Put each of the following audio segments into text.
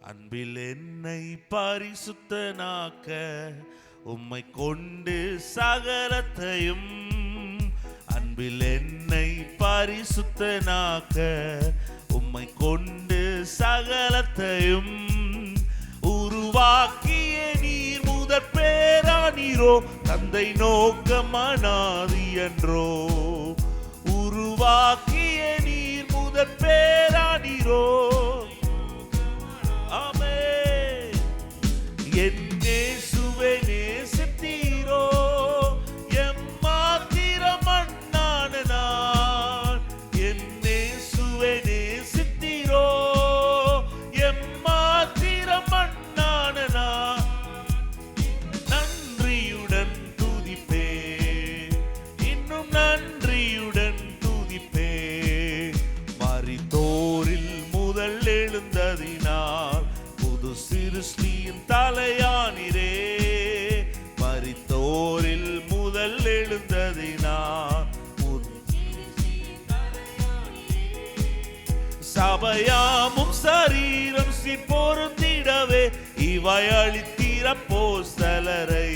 அன்பில் என்னை பரிசுத்தனாக்க உம்மை கொண்டு சகலத்தையும், அன்பில் என்னை பரிசுத்தனாக்க உம்மை கொண்டு சகலத்தையும் உருவாக்கிய நீர் முதற் பேரானீரோ, தந்தை நோக்கமானாதி என்றோ. உருவாக்கிய நீர் முதற் பேரானீரோ, ஆமென். என் இயேசுவை நேசித்தீரோ, எம்மாத்திரம் மண்ணான நான். என் இயேசுவை நேசித்தீரோ, எம்மாத்திரம் மண்ணான நான். நன்றியுடன் துதிப்பே, இன்னும் நன்றியுடன் துதிப்பே. மரித்தோரில் முதல் எழுந்ததினால் புது சிருஷ்டியின் தலையானிரே. மரித்தோரில் முதல் எழுந்ததினால் சபையாமும் சரீரம் பொருந்திடவே இவை அளித்தீர் அப்போஸ்தலரை.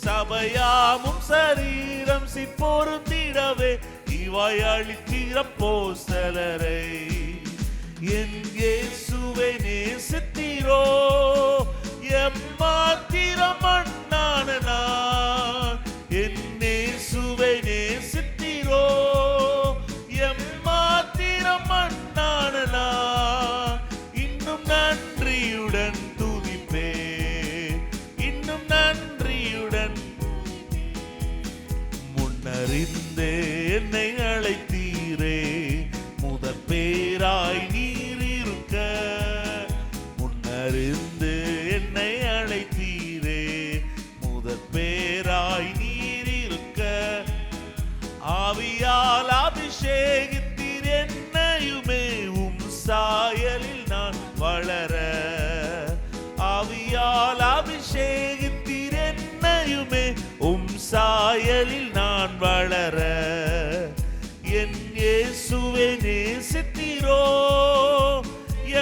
சபையாமும் சரீரம் பொருந்திடவே இவை அளித்தீர் அப்போஸ்தலரை. என் இயேசுவை நேசித்தீரோ, எம்மாத்திரம் மண்ணான நான். என் இயேசுவை நேசித்தீரோ, எம்மாத்திரம் மண்ணான நான். இன்னும் நன்றியுடன் துதிப்பே, இன்னும் நன்றியுடன். முன்னறிந்தே என்னை அழைத்தீரே, முதற் பேராய் நீர் இருக்க. முன்னறிந்து என்னை அழைத்தீரே, முதற் பேராய் நீர் இருக்க. ஆவியால் அபிஷேகித்தீர் என்னையுமே, உம் சாயலில் நான் வளர. ஆவியால் அபிஷேகித்தீர் என்னையுமே, உம் சாயலில் நான் வளர. என் இயேசுவை நேசித்தீரோ,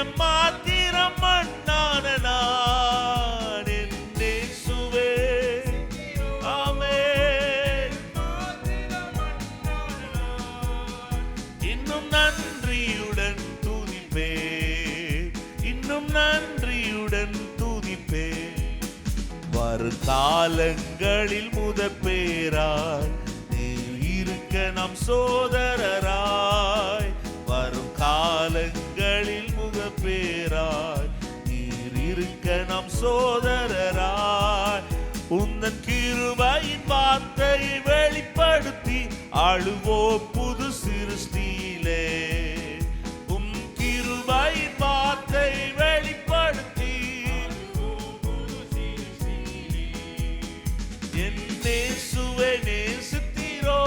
எம்மாத்திரம் மண்ணான நான். என் இயேசுவே, ஆமென். இன்னும் நன்றியுடன் துதிப்பே, இன்னும் நன்றியுடன் துதிப்பே. வருங்காலங்களில் முதற் பேராய் இருக்க நாம் சோதரராய். வரும் காலங்களில் முதற் பேராய் நீர் இருக்க நாம் சோதரராய். உந்தன் கிருபையின் வார்த்தையை வெளிப்படுத்தி ஆளுவோ புது சிருஷ்டியிலே. உம் கிருபையின் வார்த்தையை வெளிப்படுத்தி என் இயேசுவை நேசித்தீரோ,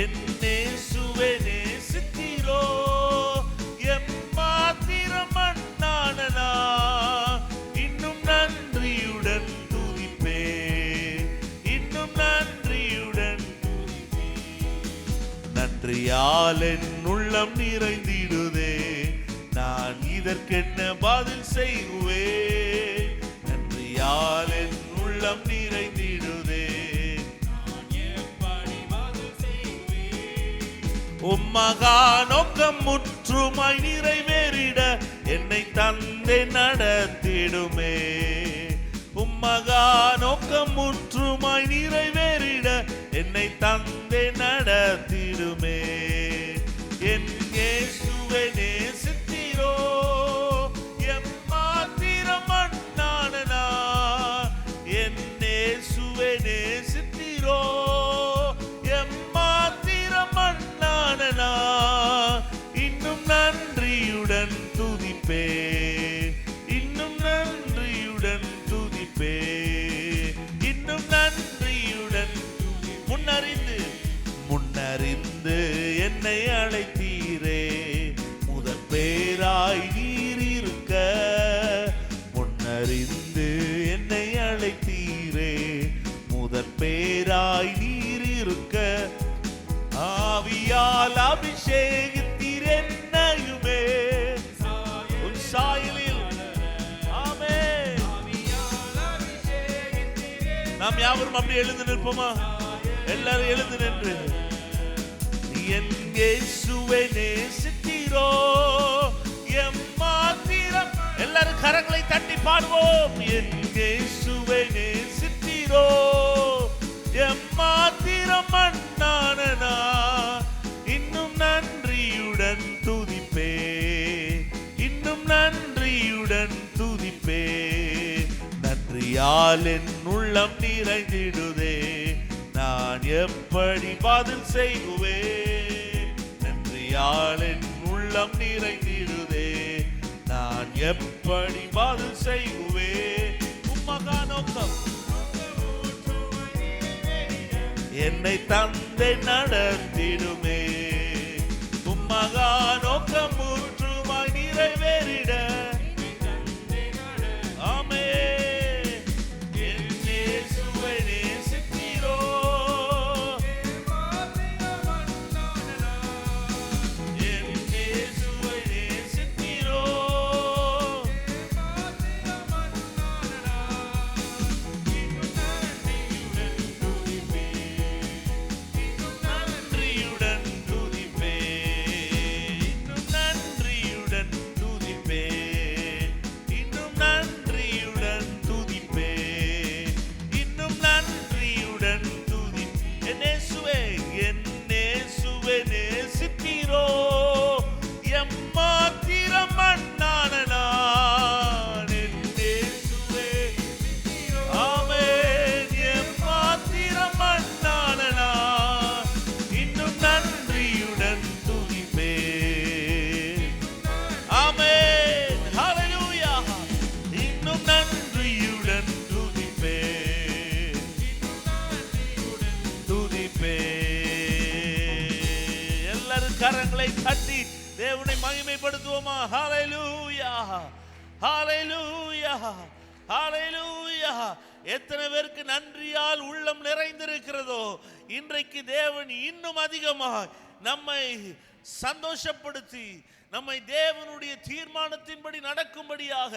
என் இயேசுவை நேசித்தீரோ, எம்மாத்திரம் மண்ணான நான். இன்னும் நன்றியுடன் துதிப்பே, இன்னும் நன்றியுடன். நன்றியால் என் உள்ளம் நிறைந்திடுதே, நான் இதற்கென்ன பதில் செய்வேன். நன்றியால் என் உள்ளம் நிறைந்திடுதே, உம்மகா நோக்கம் முற்றுமாய் நிறைவேறிட என்னை தந்தை நடத்திடுமே. உம்மகா நோக்கம் முற்றுமாய் நிறைவேறிட என்னை தந்தை நடத்திடுமே. என் இயேசுவை நேசித்தீரோ, எம்மாத்திரம் மண்ணான நான். என் இயேசுவை நேசித்தீரோ, எம்மாத்திரம் மண்ணான நான். இன்னும் நன்றியுடன் துதிப்பே, இன்னும் நன்றியுடன் துதிப்பே, இன்னும் நன்றியுடன். முன்னறிந்து என்னை அழைத்தீரே, முதற் பேராய் நீர் இருக்க. முன்னறிந்து என்னை அழைத்தீரே, முதற் பேராய் நீர் இருக்க. ஆவியால் அபிஷேகித்தீர் என்னையுமே உன் சாயலில். ஆமென். நாம் யாவரும் அப்படி எழுந்து நிற்போமா? எல்லாரும் எழுந்து நின்று என் இயேசுவை நேசித்தீரோ எம்மாத்திரம். எல்லாரும் கரங்களை தட்டி பாடுவோம். என் இயேசுவை நேசித்தீரோ எம்மாத்திரம் மன்னானனா இன்னும் நன்றியுடன் துதிப்பே, இன்னும் நன்றியுடன் துதிப்பே. நன்றியால் என் உள்ளம் நிறைந்திடுதே, நான் எப்படி பதில் செய்குவேன்? நன்றியால் என் உள்ளம் நிறைந்திடுதே, நான் எப்படி பதில் செய்குவேன்? உம்மகா நோக்கம் என்னை தந்தை நடத்திடுமே, உம்மகா நோக்கம் முற்றுமாய் நிறைவேறிட. கரங்களை தட்டி தேவனை மகிமைப்படுத்துவோமா? ஹல்லேலூயா, ஹல்லேலூயா, ஹல்லேலூயா. எத்தனை பேருக்கு நன்றியால் உள்ளம் நிறைந்திருக்கிறதோ, இன்றைக்கு தேவன் இன்னும் அதிகமாக நம்மை சந்தோஷப்படுத்தி நம்மை தேவனுடைய தீர்மானத்தின்படி நடக்கும்படியாக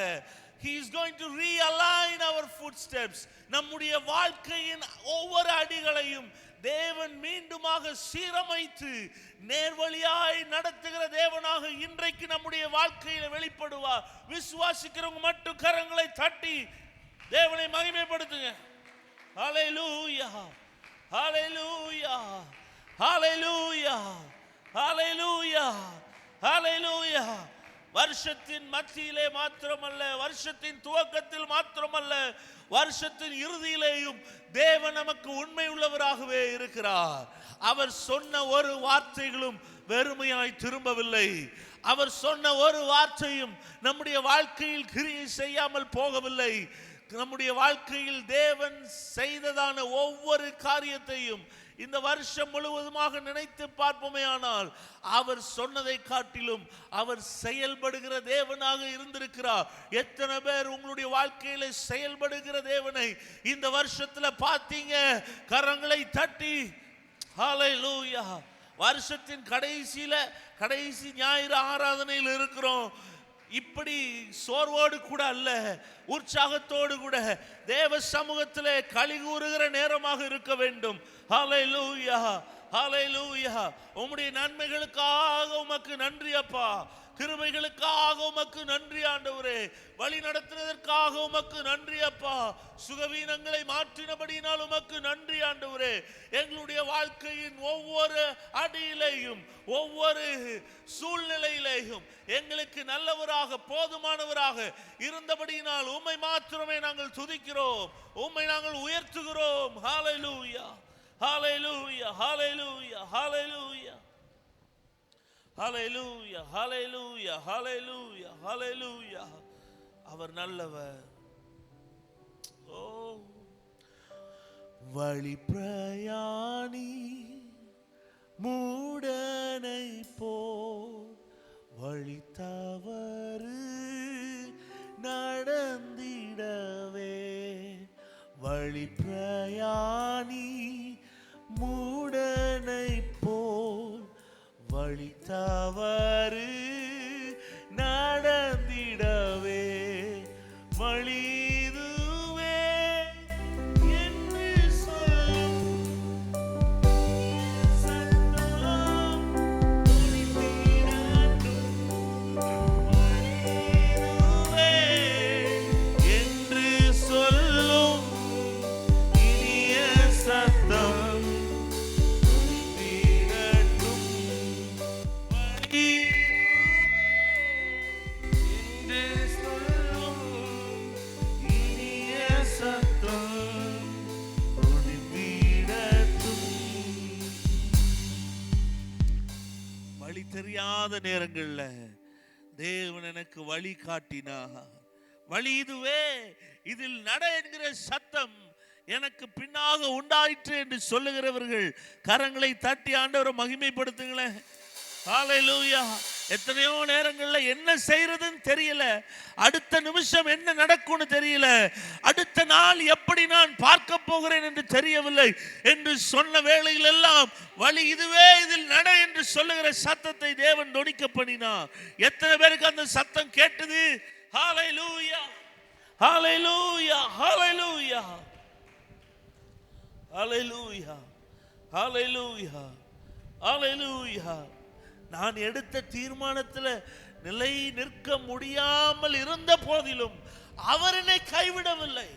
He is going to realign our footsteps. நம்முடைய வாழ்க்கையின் ஒவ்வொரு அடிகளையும் தேவன் மீண்டுமாக சீரமைத்து நேர்வழியாய் நடத்துகிற தேவனாக இன்றைக்கு நம்முடைய வாழ்க்கையில வெளிப்படுவார். விசுவாசிக்கிறவங்க மட்டும் கரங்களை தட்டி தேவனை மகிமைப்படுத்துங்க. ஹல்லேலூயா, ஹல்லேலூயா, ஹல்லேலூயா, ஹல்லேலூயா, ஹல்லேலூயா. வருஷத்தின் மத்தியிலே மாத்திரமல்ல, வருஷத்தின் துவக்கத்தில் மாத்திரமல்ல, வருஷத்தின் இறுதியிலேயும் தேவன் நமக்கு உண்மை உள்ளவராகவே இருக்கிறார். அவர் சொன்ன ஒரு வார்த்தைகளும் வெறுமையாய் திரும்பவில்லை. அவர் சொன்ன ஒரு வார்த்தையும் நம்முடைய வாழ்க்கையில் கிரியை செய்யாமல் போகவில்லை. நம்முடைய வாழ்க்கையில் தேவன் செய்ததான ஒவ்வொரு காரியத்தையும் இந்த வருஷம் முழுவதுமாக நினைத்து பார்ப்போமே ஆனால் அவர் சொன்னதை காட்டிலும் அவர் செயல்படுகிற தேவனாக இருந்திருக்கிறார். எத்தனை பேர் உங்களுடைய வாழ்க்கையில செயல்படுகிற தேவனை இந்த வருஷத்துல பார்த்தீங்க? கரங்களை தட்டி ஹல்லேலூயா. வருஷத்தின் கடைசி ஞாயிறு ஆராதனையில் இருக்கிறோம். இப்படி சோர்வோடு கூட அல்ல, உற்சாகத்தோடு கூட தேவ சமூகத்திலே களி கூறுகிற நேரமாக இருக்க வேண்டும். ஹல்லேலூயா, ஹல்லேலூயா. உம்முடைய நன்மைகளுக்காக உமக்கு நன்றி அப்பா, கிருபைகளுக்காக உமக்கு நன்றி ஆண்டவரே, வழி நடத்தினதற்காக உமக்கு நன்றி அப்பா, சுகவீனங்களை மாற்றினபடியினால் உமக்கு நன்றி ஆண்டவரே. எங்களுடைய வாழ்க்கையின் ஒவ்வொரு அடியிலேயும் ஒவ்வொரு சூழ்நிலையிலேயும் எங்களுக்கு நல்லவராக போதுமானவராக இருந்தபடியினால் உம்மை மாத்திரமே நாங்கள் துதிக்கிறோம், உம்மை நாங்கள் உயர்த்துகிறோம். ஹல்லேலூயா, ஹல்லேலூயா, ஹல்லேலூயா, ஹல்லேலூயா, ஹல்லேலூயா, ஹல்லேலூயா, ஹல்லேலூயா, ஹல்லேலூயா. அவர் நல்லவர். ஓ வழி பிரயாணி மூடனை போ வழி தவறு நடந்திடவே, வழி பிரயாணி மூடனை போல் வழி வழி தவறு நடந்திடவே வழிதுவே என்று சொல்லும் சத்தம் துணிந்திடட்டும். வழிதுவே என்று சொல்லும் இனிய சத்தம் துணிந்திடட்டும். என்று சொல்லும் இனிய சத்தம் துணிந்திடட்டும். வழி தெரியாத நேரங்கள்ல தேவன் எனக்கு வழி காட்டினார். வழி இதுவே, இதில் நட என்கிற சத்தம் எனக்கு பின்னாக உண்டாயிற்று என்று சொல்லுகிறவர்கள் கரங்களை தட்டி ஆண்டவரை மகிமைப்படுத்துங்களேன். ஹல்லேலூயா. எத்தனையோ நேரங்கள்ல என்ன செய்யறதுன்னு தெரியல, அடுத்த நிமிஷம் என்ன நடக்கும்னு தெரியல, அடுத்த நாள் எப்படி நான் பார்க்க போகிறேன் என்று தெரியவில்லை என்று சொன்ன வேளையில் எல்லாம் வழி இதுவே, இதில் நட என்று சொல்லுகிற சத்தத்தை தேவன் நொடிக்க பண்ணினார். எத்தனை பேருக்கு அந்த சத்தம் கேட்டது? ஹல்லேலூயா, ஹல்லேலூயா, ஹல்லேலூயா, ஹல்லேலூயா, ஹல்லேலூயா, ஹல்லேலூயா. நான் எடுத்த தீர்மானத்தில் நிலை நிற்க முடியாமல் இருந்த போதிலும் அவர் என்னை கைவிடவில்லை.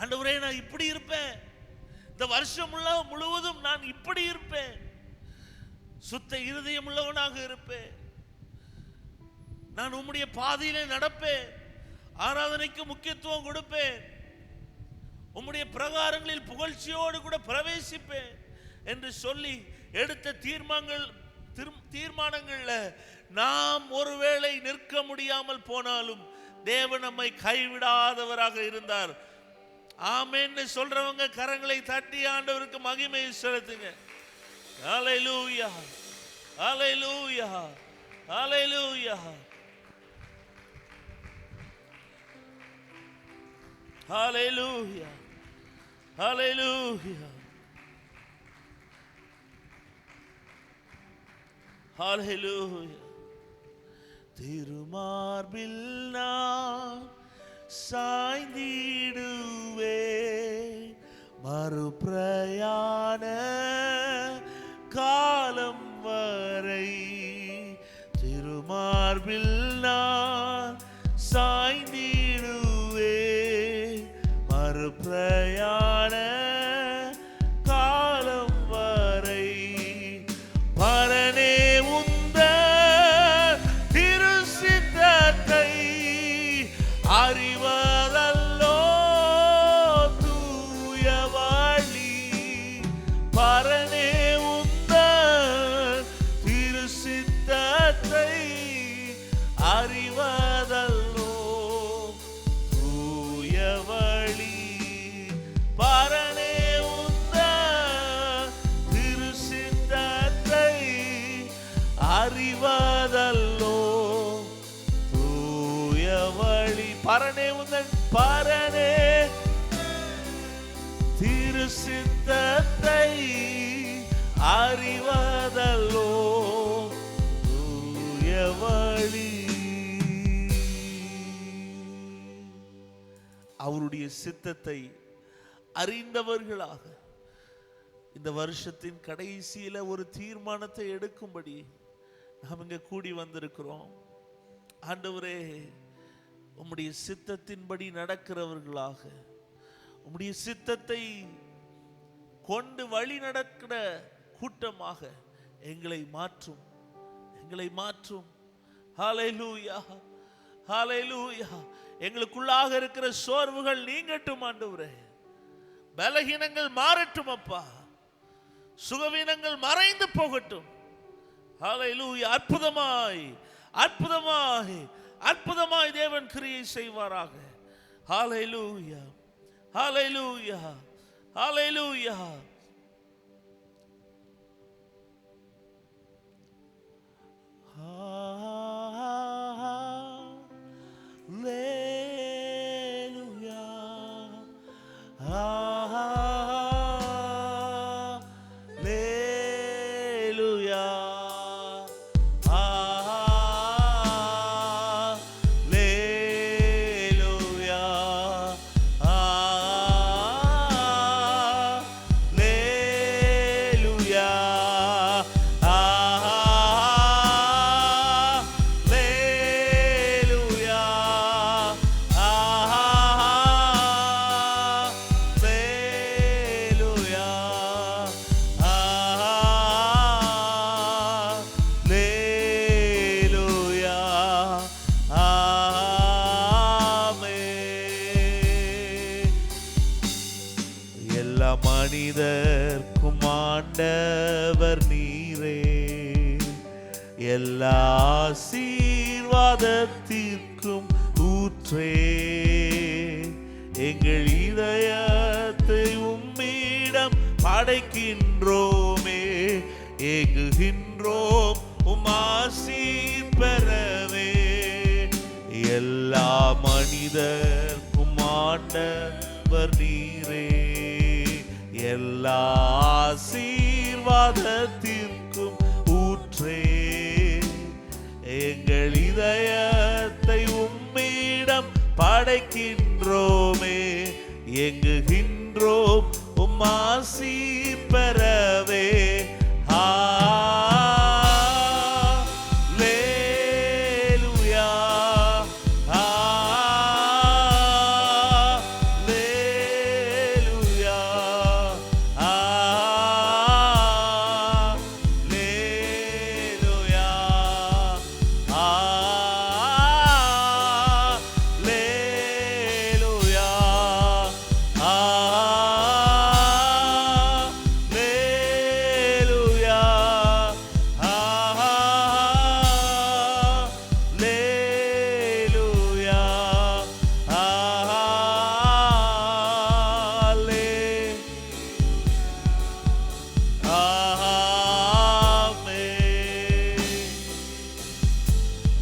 ஆண்டவரே, நான் இப்படி இருப்பேன், இந்த வருஷம் முழுவதும் நான் இப்படி இருப்பேன், சுத்த இருதயம் உள்ளவனாக இருப்பேன், நான் உம்முடைய பாதையிலே நடப்பேன், ஆராதனைக்கு முக்கியத்துவம் கொடுப்பேன், உம்முடைய பிரகாரங்களில் புகழ்ச்சியோடு கூட பிரவேசிப்பேன் என்று சொல்லி எடுத்த தீர்மானங்கள்ல நாம் ஒருவேளை நிற்க முடியாமல் போனாலும் தேவன் நம்மை கைவிடாதவராக இருந்தார். ஆமென்னு சொல்றவங்க கரங்களை தட்டி ஆண்டவருக்கு மகிமை செலுத்துங்க. ஹல்லேலூயா, ஹல்லேலூயா, ஹல்லேலூயா, ஹல்லேலூயா, ஹல்லேலூயா, ஹல்லேலூயா. திருமார்பில் நான் சாய்ந்திடுவே மறுபிரயாண காலம் வரை. திருமார்பில் நான் சாய்ந்திடுவே மறுபிரயாண காலம் வரை. பரனே உந்த திருசித்தத்தை அறிவதல்லோ தூய வழி. பரனே உந்த திருசித்தத்தை அறிவதல்லோ தூய வழி. பரனே உந்த திருசித்தத்தை அறிவதல்லோ தூய வழி. பரனே உந்தன் பரனே திருசித்தத்தை அறிவதல்லோ தூய வழி. அவருடைய சித்தத்தை அறிந்தவர்களாக இந்த வருஷத்தின் கடைசியில ஒரு தீர்மானத்தை எடுக்கும்படி நாம் இங்க கூடி வந்திருக்கிறோம். ஆண்டவரே, உம்முடைய சித்தத்தின்படி நடக்கிறவர்களாக, உம்முடைய சித்தத்தை கொண்டு வழி நடக்கிற கூட்டமாக எங்களை மாற்றும், எங்களை மாற்றும். ஹல்லேலூயா, ஹல்லேலூயா. எங்களுக்குள்ளாக இருக்கிற சோர்வுகள் நீங்கட்டும் ஆண்டவரே, பலகீனங்கள் மாறட்டும் அப்பா, சுகவீனங்கள் மறைந்து போகட்டும். ஹல்லேலூயா. அற்புதமாய் அற்புதமாய் அற்புதமாய் தேவன் கிரியை செய்வாராக. ஹல்லேலூயா, ஹல்லேலூயா, ஹல்லேலூயா. Hallelujah. எல்லா ஆசீர்வாதத்திற்கும் ஊற்றே, எங்கள் இதயத்தை உம்மிடம் படைக்கின்றோமே, ஏகுகின்றோம் உம் ஆசீர் பெறவே. எல்லா மனிதர்க்கும் ஆண்டவர் நீரே, எல்லா ஆசீர்வாதத்திற்கும் ஊற்றே, எங்கள் இதயத்தை உம்மிடம் படைக்கின்றோமே, எங்குகின்றோம் உம் ஆசீர் பெறவே.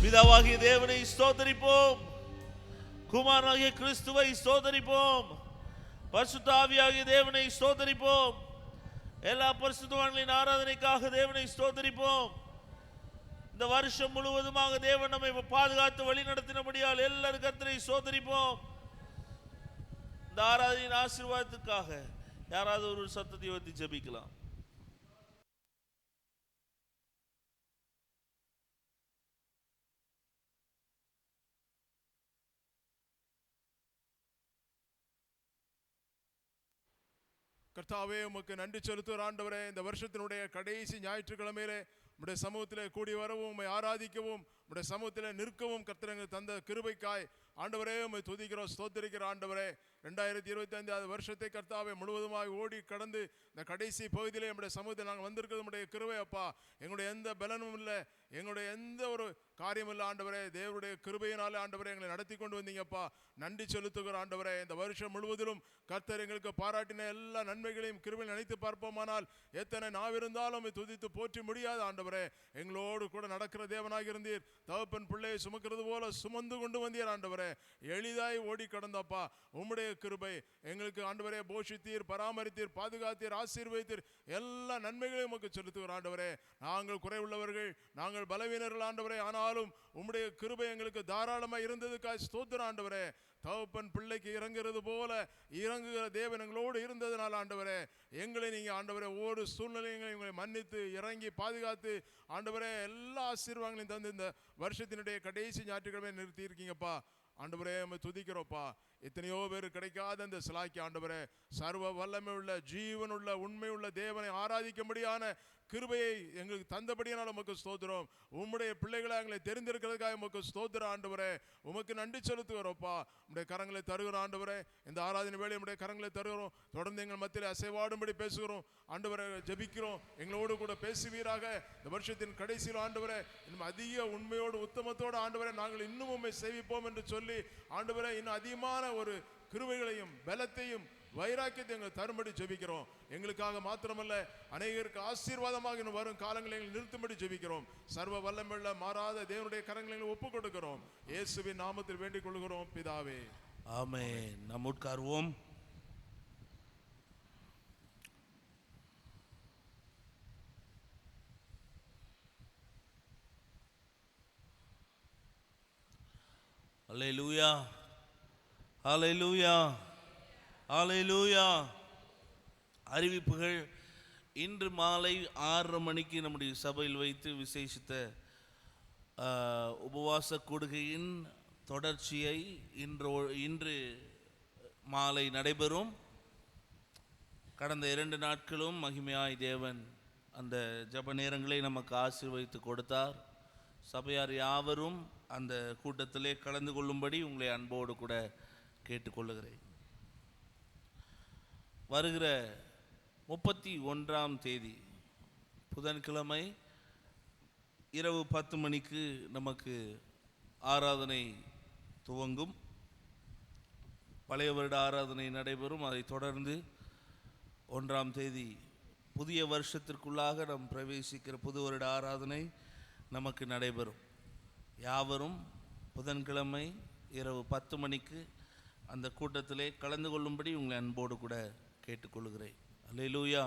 பிதாவாகிய தேவனை ஸ்தோத்திரிப்போம், குமாரனாகிய கிறிஸ்துவை ஸ்தோத்திரிப்போம், பரிசுத்த ஆவியாகிய தேவனை ஸ்தோத்திரிப்போம். எல்லா பரிசுத்தவான்களின் ஆராதனைக்காக தேவனை ஸ்தோத்திரிப்போம். இந்த வருஷம் முழுவதுமாக தேவன் நம்மை பாதுகாத்து வழி நடத்தினபடியால் எல்லாரும் கர்த்தரை ஸ்தோத்திரிப்போம். இந்த ஆராதனையின் ஆசீர்வாதத்துக்காக யாராவது ஒரு சத்தத்தை வைத்து ஜெபிக்கலாம். கர்த்தாவே, உமக்கு நன்றி செலுத்துகிற ஆண்டவரே, இந்த வருஷத்தினுடைய கடைசி ஞாயிற்றுக்கிழமையிலே உம்முடைய சமூகத்தில் கூடி வரவும், உம்மை ஆராதிக்கவும், உம்முடைய சமூகத்தில் நிற்கவும் கர்த்தர் தந்த கிருபைக்காய் ஆண்டவரே உம்மை துதிக்கிறோம், ஸ்தோத்திரிக்கிற ஆண்டவரே. 2025 வருஷத்தை கர்த்தாவே முழுவதுமாக ஓடி கடந்து இந்த கடைசி பகுதியிலே நம்முடைய சமூகத்தில் நாங்கள் வந்திருக்கிறது நம்முடைய கிருபை அப்பா. எங்களுடைய எந்த பலனும் இல்லை, எங்களுடைய எந்த ஒரு காரியம் இல்லை ஆண்டவரே. தேவனுடைய கிருபையினாலே ஆண்டவரே எங்களை நடத்தி கொண்டு வந்தீங்கப்பா. நன்றி செலுத்துகிற ஆண்டவரே. இந்த வருஷம் முழுவதிலும் கர்த்தர் எங்களுக்கு பாராட்டின எல்லா நன்மைகளையும் கிருபையில் நினைத்து பார்ப்போமானால் எத்தனை நாவிருந்தாலும் துதித்து போற்றி முடியாது ஆண்டவரே. எங்களோடு கூட நடக்கிற தேவனாக இருந்தீர். தகப்பன் பிள்ளையை சுமக்கிறது போல சுமந்து கொண்டு வந்தீர் ஆண்டவரே. எளிதாய் ஓடி கடந்தப்பா. உம்முடைய கிருபை எங்களுக்கு ஆண்டவரே போஷித்தீர், பராமரித்தீர், பாதுகாத்தீர், ஆசீர்வதித்தீர். எல்லா நன்மைகளையும் உமக்கு செலுத்துகிற ஆண்டவரே. நாங்கள் குறைவுள்ளவர்கள், நாங்கள் பலவீனர்கள் ஆண்டவரே. ஆனாலும் உம்முடைய கிருபை எங்களுக்கு தாராளமாக இருந்ததுக்காக ஸ்தோத்திரம் ஆண்டவரே. தகப்பன் பிள்ளைக்கு இறங்குறது போல இறங்குகிற தேவன் எங்களோடு இருந்ததுனால ஆண்டவரே, எங்களை நீங்க ஆண்டவரே ஒவ்வொரு சூழ்நிலையும் எங்களை மன்னித்து இறங்கி பாதுகாத்து ஆண்டவரே எல்லா ஆசீர்வாதங்களையும் தந்து இந்த வருஷத்தினுடைய கடைசி ஞாயிற்றுக்கிழமை நிறுத்தி இருக்கீங்கப்பா. ஆண்டவரே நம்ம துதிக்கிறோப்பா. எத்தனையோ பேர் கிடைக்காத இந்த சிலாக்கி ஆண்டவரே, சர்வ வல்லமை உள்ள ஜீவனுள்ள உண்மை உள்ள தேவனை ஆராதிக்கும்படியான கிருபையை எங்களுக்கு தந்தபடியானால் உமக்கு ஸ்தோத்திரம். உம்முடைய பிள்ளைகளை எங்களை தெரிந்திருக்கிறதுக்காக உமக்கு ஸ்தோத்திரம் ஆண்டவரே. உமக்கு நன்றி செலுத்துகிறோப்பா. உம்முடைய கரங்களை தருகிறோம் ஆண்டவரே. இந்த ஆராதனை வேலை உம்முடைய கரங்களை தருகிறோம். தொடர்ந்து எங்கள் மத்தியில் அசைவாடும்படி பேசுகிறோம் ஆண்டவரை. ஜெபிக்கிறோம், எங்களோடு கூட பேசுவீராக. இந்த வருஷத்தின் கடைசியில் ஆண்டவரே இன்னும் அதிக உண்மையோடு உத்தமத்தோடு ஆண்டவரை நாங்கள் இன்னும் உண்மை சேவிப்போம் என்று சொல்லி ஆண்டவரை இன்னும் அதிகமான ஒரு கிருபைகளையும் பலத்தையும் வைராக்கியத்தை எங்களுக்கு தரும்படி ஜெபிக்கிறோம். எங்களுக்காக மாத்திரமல்ல அநேகருக்கு ஆசீர்வாதமாக இன்னும் வரும் காலங்களை எங்களை நிறுத்தும்படி ஜெபிக்கிறோம். சர்வ வல்லமையுள்ள மாறாத தேவனுடைய கரங்களை ஒப்புக் கொடுக்கிறோம். இயேசுவின் நாமத்தில் வேண்டிக் கொள்கிறோம் பிதாவே, ஆமென். நாம் உட்காருவோம். அல்லேலூயா, அல்லேலூயா, அல்லேலூயா. அறிவிப்புகள். இன்று மாலை 6:30 மணிக்கு நம்முடைய சபையில் வைத்து விசேஷித்த உபவாச கூடுகையின் தொடர்ச்சியை இன்று மாலை நடைபெறும். கடந்த 2 நாட்களும் மகிமையாய் தேவன் அந்த ஜப நேரங்களை நமக்கு ஆசீர்வதித்து கொடுத்தார். சபையார் யாவரும் அந்த கூட்டத்திலே கலந்து கொள்ளும்படி உங்களை அன்போடு கூட கேட்டுக்கொள்ளுகிறேன். வருகிற 31ஆம் தேதி புதன்கிழமை இரவு 10 மணிக்கு நமக்கு ஆராதனை துவங்கும். பழைய வருட ஆராதனை நடைபெறும். அதைத் தொடர்ந்து 1ஆம் தேதி புதிய வருஷத்திற்குள்ளாக நாம் பிரவேசிக்கிற புது வருட ஆராதனை நமக்கு நடைபெறும். யாவரும் புதன்கிழமை இரவு 10 மணிக்கு அந்த கூட்டத்திலே கலந்து கொள்ளும்படி உங்களை அன்போடு கூட கேட்டுக்கொள்கிறேன். அல்லேலூயா.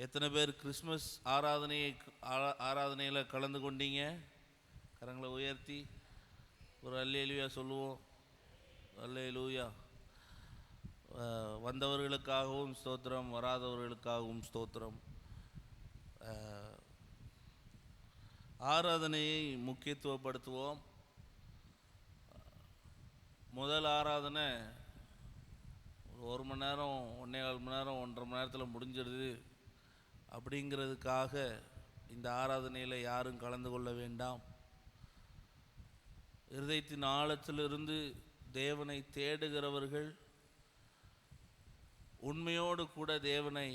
எத்தனை பேர் கிறிஸ்மஸ் ஆராதனையில் கலந்து கொண்டீங்க? கரங்களை உயர்த்தி ஒரு அல்லேலூயா சொல்லுவோம். அல்லேலூயா. வந்தவர்களுக்காகவும் ஸ்தோத்திரம், வராதவர்களுக்காகவும் ஸ்தோத்திரம். ஆராதனையை முக்கியத்துவப்படுத்துவோம். முதல் ஆராதனை 1 மணி நேரம், 1.25 மணி நேரம், 1.5 மணி நேரத்தில் முடிஞ்சிடுது அப்படிங்கிறதுக்காக இந்த ஆராதனையில் யாரும் கலந்து கொள்ள வேண்டாம். இருதயத்தின் ஆழத்திலிருந்து தேவனை தேடுகிறவர்கள், உண்மையோடு கூட தேவனை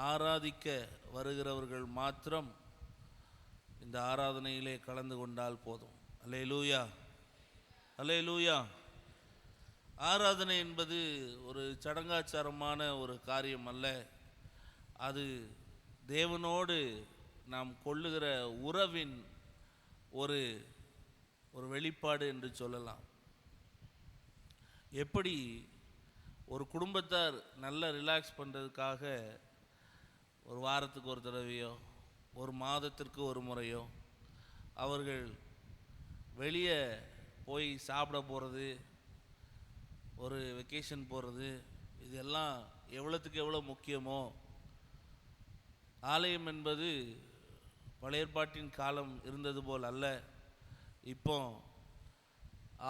ஆராதிக்க வருகிறவர்கள் மாத்திரம் இந்த ஆராதனையிலே கலந்து கொண்டால் போதும். அல்லேலூயா, அல்லேலூயா. ஆராதனை என்பது ஒரு சடங்காச்சாரமான ஒரு காரியம் அல்ல. அது தேவனோடு நாம் கொள்ளுகிற உறவின் ஒரு வெளிப்பாடு என்று சொல்லலாம். எப்படி ஒரு குடும்பத்தார் நல்லா ரிலாக்ஸ் பண்ணுறதுக்காக ஒரு வாரத்துக்கு ஒரு தடவையோ ஒரு மாதத்திற்கு ஒரு முறையோ அவர்கள் வெளியே போய் சாப்பிட போகிறது, ஒரு வெக்கேஷன் போகிறது, இதெல்லாம் எவ்வளோத்துக்கு எவ்வளோ முக்கியமோ, ஆலயம் என்பது பழைய ஏற்பாட்டின் காலம் இருந்தது போல் அல்ல. இப்போ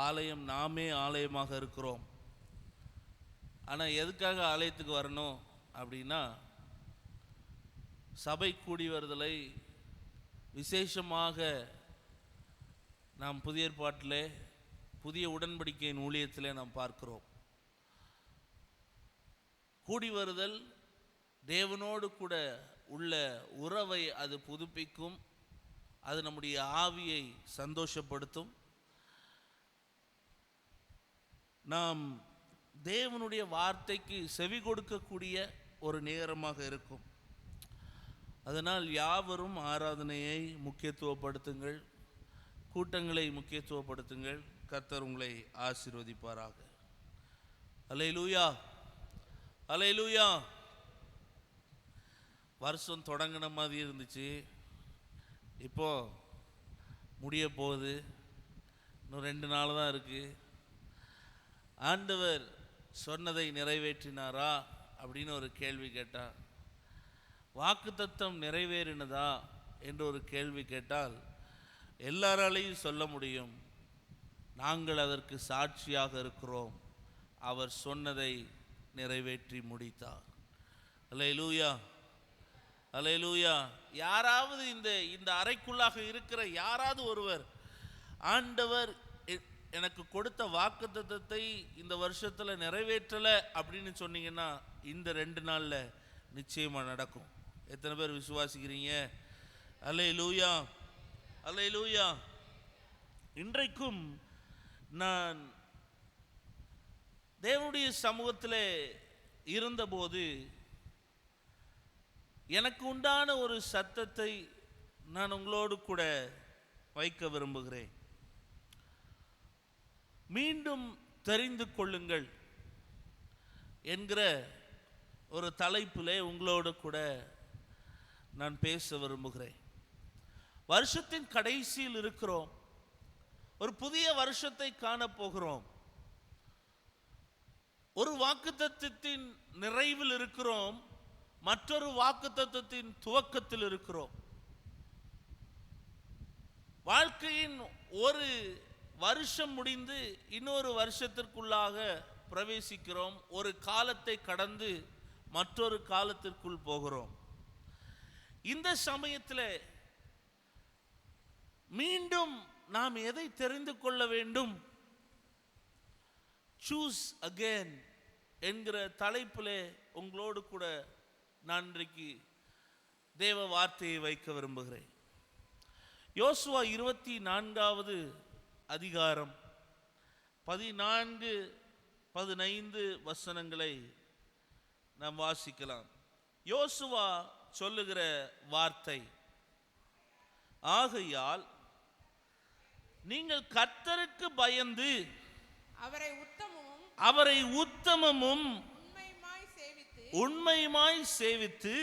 ஆலயம், நாமே ஆலயமாக இருக்கிறோம். ஆனால் எதுக்காக ஆலயத்துக்கு வரணும் அப்படின்னா, சபை கூடி வருதலை விசேஷமாக நாம் புதிய ஏற்பாட்டிலே புதிய உடன்படிக்கையின் ஊழியத்திலே நாம் பார்க்கிறோம். கூடி வருதல் தேவனோடு கூட உள்ள உறவை அது புதுப்பிக்கும். அது நம்முடைய ஆவியை சந்தோஷப்படுத்தும். நாம் தேவனுடைய வார்த்தைக்கு செவி கொடுக்கக்கூடிய ஒரு நேரமாக இருக்கும். அதனால் யாவரும் ஆராதனையை முக்கியத்துவப்படுத்துங்கள், கூட்டங்களை முக்கியத்துவப்படுத்துங்கள். கர்த்தர் உங்களை ஆசீர்வதிப்பாராக. அல்லேலூயா, அல்லேலூயா. வருஷம் தொடங்கின மாதிரி இருந்துச்சு, இப்போ முடிய போகுது. இன்னும் 2 நாள் தான் இருக்கு. ஆண்டவர் சொன்னதை நிறைவேற்றினாரா அப்படின்னு ஒரு கேள்வி கேட்டால், வாக்குத்தத்தம் நிறைவேறினதா என்று ஒரு கேள்வி கேட்டால் எல்லாராலையும் சொல்ல முடியும், நாங்கள் அதற்கு சாட்சியாக இருக்கிறோம், அவர் சொன்னதை நிறைவேற்றி முடித்தார். அல்லேலூயா, அல்லேலூயா. யாராவது இந்த அறைக்குள்ளாக இருக்கிற யாராவது ஒருவர், ஆண்டவர் எனக்கு கொடுத்த வாக்குத்தத்தத்தை இந்த வருஷத்தில் நிறைவேற்றலை அப்படின்னு சொன்னீங்கன்னா, இந்த 2 நாளில் நிச்சயமாக நடக்கும். எத்தனை பேர் விசுவாசிக்கிறீங்க? அல்லேலூயா, அல்லேலூயா. இன்றைக்கும் நான் தேவனுடைய சமூகத்தில் இருந்தபோது எனக்கு உண்டான ஒரு சத்தத்தை நான் உங்களோடு கூட வைக்க விரும்புகிறேன். மீண்டும் தெரிந்து கொள்ளுங்கள் என்கிற ஒரு தலைப்பிலே உங்களோடு கூட நான் பேச விரும்புகிறேன். வருஷத்தின் கடைசியில் இருக்கிறோம். ஒரு புதிய வருஷத்தை காணப்போகிறோம். ஒரு வாக்குத்தத்தத்தின் நிறைவில் இருக்கிறோம், மற்றொரு வாக்குத்தத்தத்தின் துவக்கத்தில் இருக்கிறோம். வாழ்க்கையின் ஒரு வருஷம் முடிந்து இன்னொரு வருஷத்திற்குள்ளாக பிரவேசிக்கிறோம். ஒரு காலத்தை கடந்து மற்றொரு காலத்திற்குள் போகிறோம். இந்த சமயத்தில் மீண்டும் நாம் எதை தெரிந்து கொள்ள வேண்டும்? சூஸ் அகேன் என்கிற தலைப்பிலே உங்களோடு கூட நான் இன்றைக்கு தேவ வார்த்தையை வைக்க விரும்புகிறேன். யோசுவா 24வது அதிகாரம் 14, 15 வசனங்களை நாம் வாசிக்கலாம். யோசுவா சொல்லுகிற வார்த்தை, ஆகையால் நீங்கள் கர்த்தருக்கு பயந்து அவரை உத்தமமும் உண்மையுமாய் சேவித்து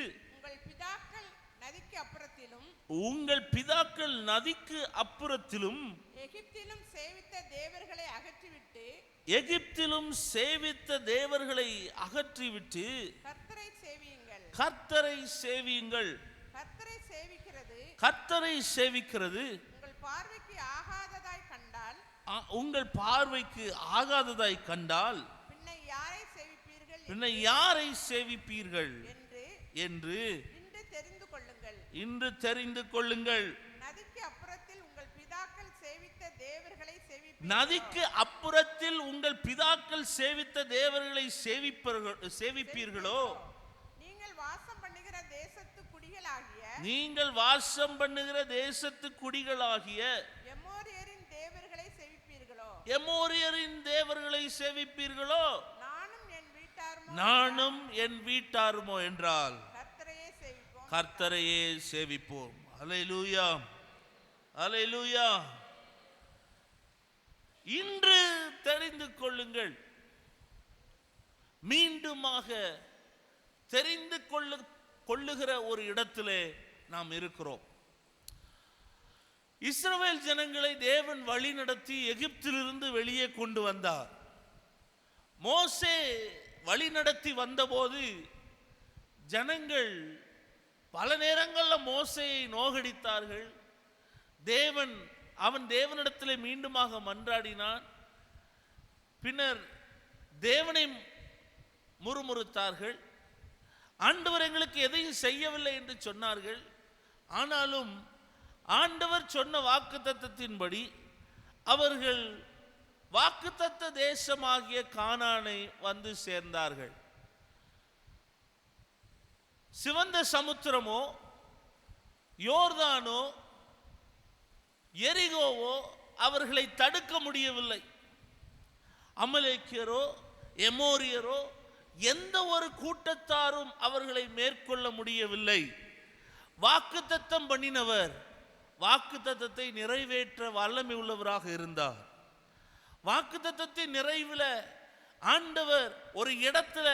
உங்கள் பிதாக்கள் நதிக்கு அப்புறத்திலும் எகிப்திலும் சேவித்த தேவர்களை அகற்றிவிட்டு கர்த்தரை சேவியுங்கள். கர்த்தரை சேவிக்கிறது உங்கள் பார்வைக்கு ஆகாததாய் கண்டால் பின்ன யாரை சேவிப்பீர்கள் என்று இன்று தெரிந்து கொள்ளுங்கள். நதிக்கு அப்புறத்தில் உங்கள் பிதாக்கள் சேவித்த தேவர்களை சேவிப்பீர்களோ, நீங்கள் வாசம் பண்ணுகிற தேசத்து குடிகளாகிய எமோரியரின் தேவர்களை சேவிப்பீர்களோ, நானும் என் வீட்டாருமோ என்றால் கர்த்தரையே சேவிப்போம். அல்லேலூயா, அல்லேலூயா. இன்று தெரிந்து கொள்ளுங்கள். மீண்டுமாக தெரிந்து கொள்ளுகிற ஒரு இடத்திலே நாம் இருக்கிறோம். இஸ்ரவேல் ஜனங்களை தேவன் வழி நடத்தி எகிப்திலிருந்து வெளியே கொண்டு வந்தார். மோசே வழி நடத்தி வந்தபோது ஜனங்கள் பல நேரங்களில் மோசேயை நோகடித்தார்கள். அவன் தேவனிடத்திலே மீண்டுமாக மன்றாடினான். பின்னர் தேவனை முறுமுறுத்தார்கள். ஆண்டவர் எங்களுக்கு எதையும் செய்யவில்லை என்று சொன்னார்கள். ஆனாலும் ஆண்டவர் சொன்ன வாக்குத்தத்தத்தின்படி அவர்கள் வாக்குத்தத்த தேசமாகிய கானானை வந்து சேர்ந்தார்கள். சிவந்த சமுத்திரமோ, யோர்தானோ, எரிகோவோ அவர்களை தடுக்க முடியவில்லை. அமலேக்கியரோ எமோரியரோ எந்த ஒரு கூட்டத்தாரும் அவர்களை மேற்கொள்ள முடியவில்லை. வாக்குத்தத்தம் பண்ணினவர் வாக்குத்தத்தத்தை நிறைவேற்ற வல்லமை உள்ளவராக இருந்தார். வாக்குத்தத்தத்தின் நிறைவில் ஆண்டவர் ஒரு இடத்துல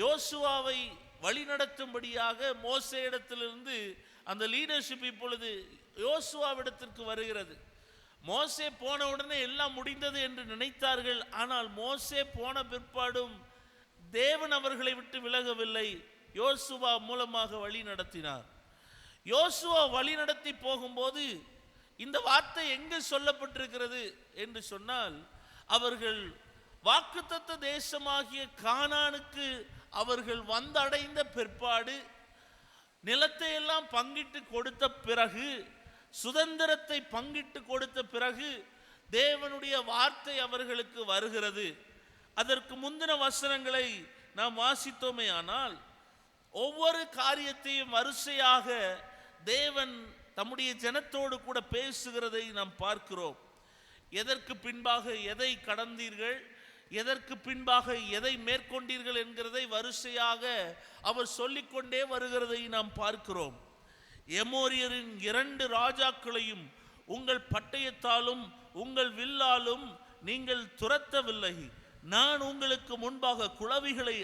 யோசுவாவை வழிநடத்தும்படியாக மோசே இடத்திலிருந்து அந்த லீடர்ஷிப் இப்பொழுது யோசுவாவிடத்திற்கு வருகிறது. மோசே போன உடனே எல்லாம் முடிந்தது என்று நினைத்தார்கள். ஆனால் மோசே போன பிற்பாடும் தேவன் அவர்களை விட்டு விலகவில்லை. யோசுவா மூலமாக வழி நடத்தினார். யோசுவா வழி நடத்தி போகும்போது இந்த வார்த்தை எங்கு சொல்லப்பட்டிருக்கிறது என்று சொன்னால், அவர்கள் வாக்குத்தத்த தேசமாகிய கானானுக்கு அவர்கள் வந்தடைந்த பிற்பாடு, நிலத்தை எல்லாம் பங்கிட்டு கொடுத்த பிறகு, சுதந்திரத்தை பங்கிட்டு கொடுத்த பிறகு தேவனுடைய வார்த்தை அவர்களுக்கு வருகிறது. அதற்கு முந்தின வசனங்களை நாம் வாசித்தோமே ஆனால், ஒவ்வொரு காரியத்தையும் வரிசையாக தேவன் தம்முடைய ஜனத்தோடு கூட பேசுகிறதை நாம் பார்க்கிறோம். எதற்கு பின்பாக எதை கடந்தீர்கள், எதற்கு பின்பாக எதை மேற்கொண்டீர்கள் என்கிறதை வரிசையாக அவர் சொல்லிக்கொண்டே வருகிறதை நாம் பார்க்கிறோம். எமோரியரின் 2 ராஜாக்களையும் உங்கள் பட்டயத்தாலும் உங்கள் வில்லாலும் நீங்கள் துரத்தவில்லை. நான் உங்களுக்கு முன்பாக குளவிகளை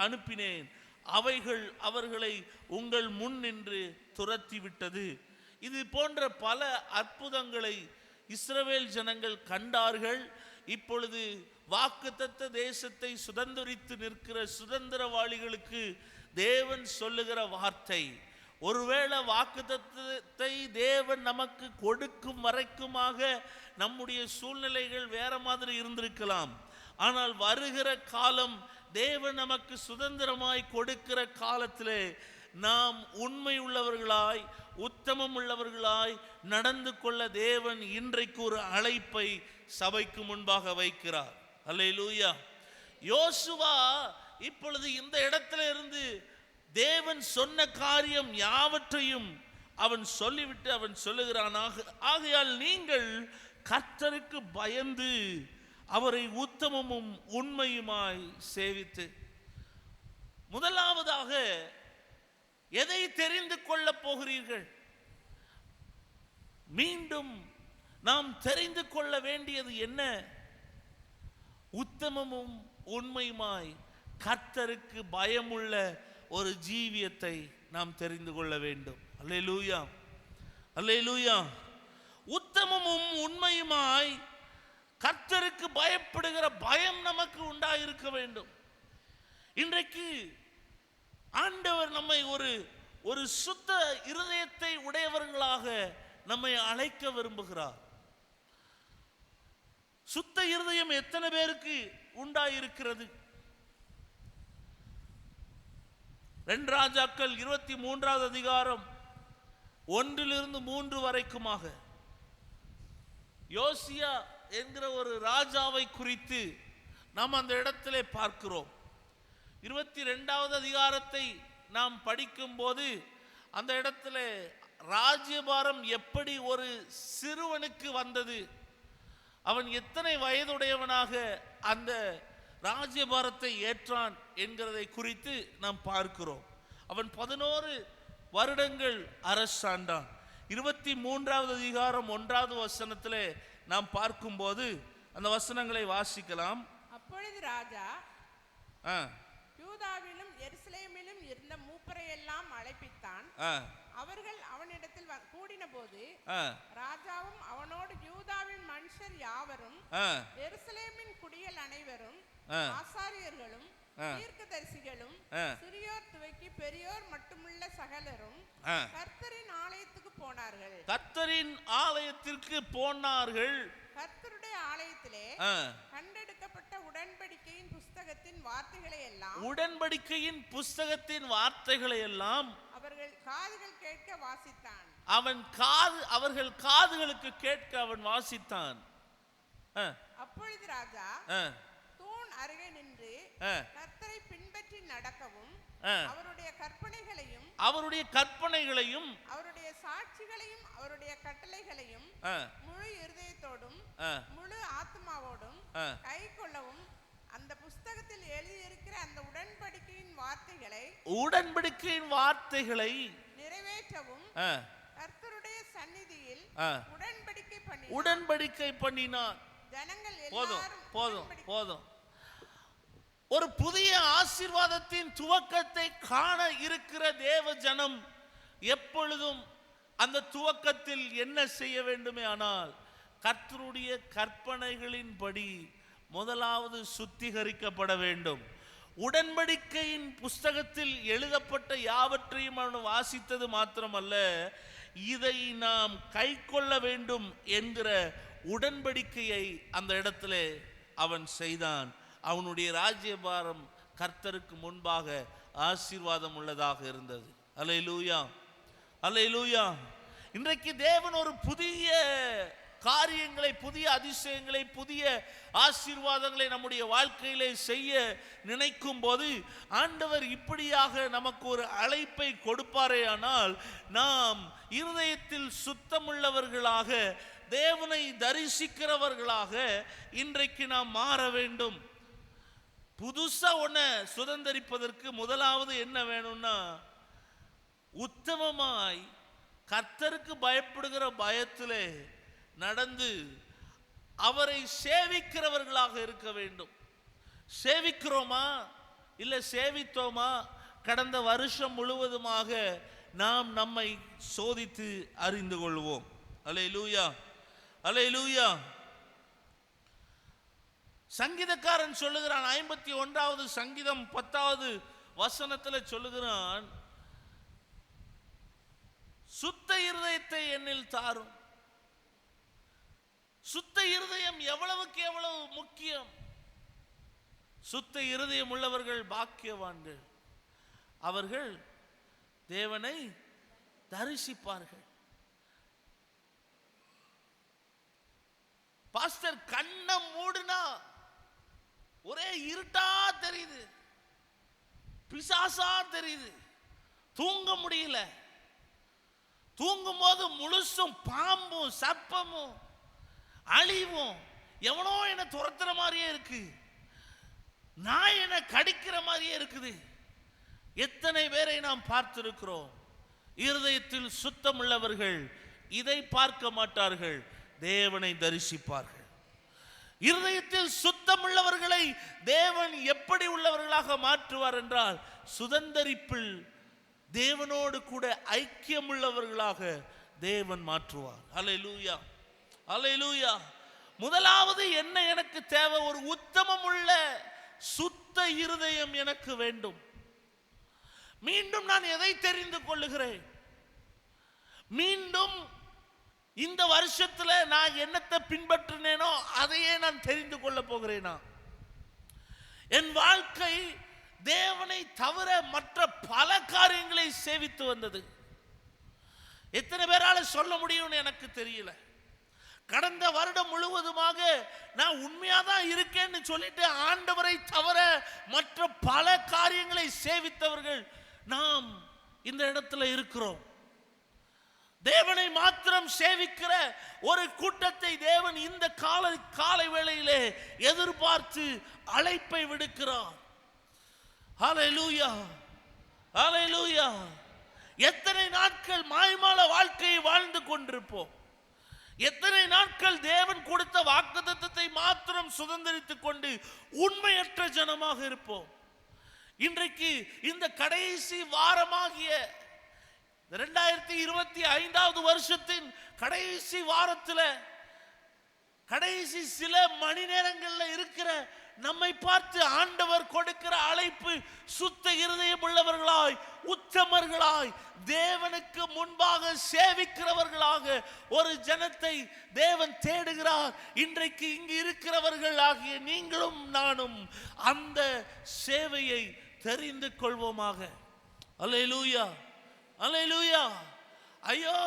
அனுப்பினேன். அவைகள் அவர்களை உங்கள் முன் நின்று துரத்தி விட்டது. இது போன்ற பல அற்புதங்களை இஸ்ரவேல் ஜனங்கள் கண்டார்கள். இப்பொழுது வாக்குத்தத்த தேசத்தை சுதந்திரித்து நிற்கிற சுதந்திரவாளிகளுக்கு தேவன் சொல்லுகிற வார்த்தை, ஒருவேளை வாக்குத்தத்தத்தை தேவன் நமக்கு கொடுக்கும் வரைக்குமாக நம்முடைய சூழ்நிலைகள் வேற மாதிரி இருந்திருக்கலாம். ஆனால் வருகிற காலம், தேவன் நமக்கு சுதந்திரமாய் கொடுக்கிற காலத்திலே நாம் உண்மை உள்ளவர்களாய் உத்தமம் உள்ளவர்களாய் நடந்து கொள்ள தேவன் இன்றைக்கு ஒரு அழைப்பை சபைக்கு முன்பாக வைக்கிறார். அல்லேலூயா. யோசுவா இப்பொழுது இந்த இடத்துல இருந்து தேவன் சொன்ன காரியம் யாவற்றையும் அவன் சொல்லிவிட்டு அவன் சொல்லுகிறான், ஆகையால் நீங்கள் கர்த்தருக்கு பயந்து அவரை உத்தமமும் உண்மையுமாய் சேவித்து. முதலாவதாக எதை தெரிந்து கொள்ளப் போகிறீர்கள்? மீண்டும் நாம் தெரிந்து கொள்ள வேண்டியது என்ன? உத்தமமும் உண்மையுமாய் கர்த்தருக்கு பயமுள்ள ஒரு ஜீவியத்தை நாம் தெரிந்து கொள்ள வேண்டும். அல்லேலூயா, அல்லேலூயா. உத்தமமும் உண்மையுமாய் கர்த்தருக்கு பயப்படுகிற பயம் நமக்கு உண்டாயிருக்க வேண்டும். இன்றைக்கு ஆண்டவர் நம்மை ஒரு சுத்த இருதயத்தை உடையவர்களாக நம்மை அழைக்க விரும்புகிறார். சுத்த இருதயம் எத்தனை பேருக்கு உண்டாயிருக்கிறது? 2 ராஜாக்கள் 23வது அதிகாரம் 1-3 வரைக்குமாக யோசியா என்கிற ஒரு ராஜாவை குறித்து நாம் அந்த இடத்திலே பார்க்கிறோம். 22வது அதிகாரத்தை நாம் படிக்கும் போது அந்த இடத்துல ராஜ்யபாரம் எப்படி ஒரு சிறுவனுக்கு வந்தது, அவன் எத்தனை வயதுடையவனாக அந்த ராஜ்யபாரத்தை ஏற்றான் என்கிறதை குறித்து நாம் பார்க்கிறோம். அவன் 11 வருடங்கள் அரசாண்டான். 23வது அதிகாரம் 1வது வசனத்திலே நாம் பார்க்கும்போது அந்த வசனங்களை வாசிக்கலாம். அப்பொழுது ராஜா யூதாவிலும் எருசலேமிலும் இருந்த மூப்பரை எல்லாம் அழைப்பித்தான். அவர்கள் அவனிடத்தில் கூடின போது ராஜாவும் அவனோடு யூதாவின் மனுஷர் யாவரும் எருசலேமின் குடிகள் அனைவரும் ஆசாரியர்களும் தீர்க்கதரிசிகளும் சிறியோர் துவக்கி பெரியோர் மட்டுமுள்ள சகலரும் கர்த்தரின் ஆலயத்துக்கு போனார்கள். கர்த்தரின் ஆலயத்திற்கு போனார்கள். கர்த்தருடைய ஆலயத்திலே கண்டெடுக்கப்பட்ட உடன்படிக்கையின் புஸ்தகத்தின் வார்த்தைகளை எல்லாம் அவர்கள் காதுகள் கேட்க வாசித்தான். அவர்கள் காதுகளுக்கு கேட்க அவன் வாசித்தான். அப்பொழுது ராஜா தூண் அருகே நின்று கர்த்தரை பின்பற்றி நடக்கவும் அவருடைய கற்பனைகளையும் அவருடைய சாட்சிகளையும் அவருடைய கட்டளைகளையும் முழு இருதயத்தோடும் முழு ஆத்மாவோடும் கை கொள்ளவும் அந்த புஸ்தகத்தில் எழுதியிருக்கிற அந்த உடன்படிக்கையின் வார்த்தைகளை நிறைவேற்றவும் கர்த்தருடைய சந்நிதியில் உடன்படிக்கை பண்ணினான். ஜனங்கள் போதும். ஒரு புதிய ஆசீர்வாதத்தின் துவக்கத்தை காண இருக்கிற தேவ ஜனம் எப்பொழுதும் அந்த துவக்கத்தில் என்ன செய்ய வேண்டுமே ஆனால் கர்த்தருடைய கற்பனைகளின்படி முதலாவது சுத்திகரிக்கப்பட வேண்டும். உடன்படிக்கையின் புஸ்தகத்தில் எழுதப்பட்ட யாவற்றையும் அவன் வாசித்தது மாத்திரமல்ல, இதை நாம் கை கொள்ள வேண்டும் என்கிற உடன்படிக்கையை அந்த இடத்திலே அவன் செய்தான். அவனுடைய ராஜ்யபாரம் கர்த்தருக்கு முன்பாக ஆசீர்வாதம் உள்ளதாக இருந்தது. அல்லேலூயா, அல்லேலூயா. இன்றைக்கு தேவன் ஒரு புதிய காரியங்களை, புதிய அதிசயங்களை, புதிய ஆசீர்வாதங்களை நம்முடைய வாழ்க்கையிலே செய்ய நினைக்கும் போது ஆண்டவர் இப்படியாக நமக்கு ஒரு அழைப்பை கொடுப்பாரே ஆனால் நாம் இருதயத்தில் சுத்தமுள்ளவர்களாக, தேவனை தரிசிக்கிறவர்களாக இன்றைக்கு நாம் மாற வேண்டும். புதுசா ஒன்ன சுதந்தரிப்பதற்கு முதலாவது என்ன வேணும்னா, உத்தமமாய் கர்த்தருக்கு பயப்படுகிற பயத்திலே நடந்து அவரை சேவிக்கிறவர்களாக இருக்க வேண்டும். சேவிக்கிறோமா இல்ல சேவித்தோமா? கடந்த வருஷம் முழுவதுமாக நாம் நம்மை சோதித்து அறிந்து கொள்வோம். அல்லேலூயா, அல்லேலூயா. சங்கீதக்காரன் சொல்லுகிறான், 51வது சங்கீதம் 10வது வசனத்தில் சொல்லுகிறான், சுத்த இருதயத்தை என்னில் தாரும். சுத்த இருதயம் எவ்வளவுக்கு எவ்வளவு முக்கியம். சுத்த இருதயம் உள்ளவர்கள் பாக்கியவான்கள், அவர்கள் தேவனை தரிசிப்பார்கள். பாஸ்டர், கண்ணை மூடுனா ஒரே இருட்டா தெரியுது, பிசாசா தெரியுது, தூங்க முடியல. தூங்கும் போது முழுசும் பாம்பும் சர்ப்பமும் அழிவும், எவனோ என்ன துரத்துற மாதிரியே இருக்கு, நாய் என்ன கடிக்கிற மாதிரியே இருக்குது. எத்தனை பேரை நாம் பார்த்திருக்கிறோம். இருதயத்தில் சுத்தம் உள்ளவர்கள் இதை பார்க்க மாட்டார்கள், தேவனை தரிசிப்பார்கள். இருதயத்தில் சுத்தம் உள்ளவர்களை தேவன் எப்படி உள்ளவர்களாக மாற்றுவார் என்றால், சுதந்தரிப்பில் தேவனோடு கூட ஐக்கியம் உள்ளவர்களாக தேவன் மாற்றுவார். அல்லேலூயா, அல்லேலூயா. முதலாவது என்ன எனக்கு தேவை? ஒரு உத்தமம் உள்ள சுத்த இருதயம் எனக்கு வேண்டும். மீண்டும் நான் எதை தெரிந்து கொள்ளுகிறேன்? மீண்டும் இந்த வருஷத்துல நான் என்னத்தை பின்பற்றினேனோ அதையே நான் தெரிந்து கொள்ள போகிறேனா? என் வாழ்க்கை தேவனை தவிர மற்ற பல காரியங்களை சேவித்து வந்தது. எத்தனை பேரால சொல்ல முடியும்னு எனக்கு தெரியல. கடந்த வருடம் முழுவதுமாக நான் உண்மையா தான் இருக்கேன்னு சொல்லிட்டு ஆண்டவரை தவிர மற்ற பல காரியங்களை சேவித்தவர்கள் நாம் இந்த இடத்துல இருக்கிறோம். தேவனை மாத்திரம் சேவிக்கிற ஒரு கூட்டத்தை தேவன் இந்த காலை வேளையிலே எதிர்பார்த்து அழைப்பை விடுக்கிறார். ஹல்லேலூயா, ஹல்லேலூயா. எத்தனை நாட்கள் மாய்மால வாழ்க்கையை வாழ்ந்து கொண்டிருப்போம்? எத்தனை நாட்கள் தேவன் கொடுத்த வாக்குத்தத்தத்தை மாத்திரம் சுதந்திரித்துக் கொண்டு உண்மையற்ற ஜனமாக இருப்போம்? இன்றைக்கு இந்த கடைசி வாரமாகிய 2025 வருஷத்தின் கடைசி வாரத்தில் கடைசி சில மணி நேரங்களில் இருக்கிற நம்மை பார்த்து ஆண்டவர் கொடுக்கிற அழைப்பு, சுத்த இருதயம் உள்ளவர்களாய், உத்தமர்களாய், தேவனுக்கு முன்பாக சேவிக்கிறவர்களாக ஒரு ஜனத்தை தேவன் தேடுகிறார். இன்றைக்கு இங்கு இருக்கிறவர்கள் ஆகிய நீங்களும் நானும் அந்த சேவையை தெரிந்து கொள்வோமாக. அல்லேலூயா, அல்லேலூயா. ஐயோ,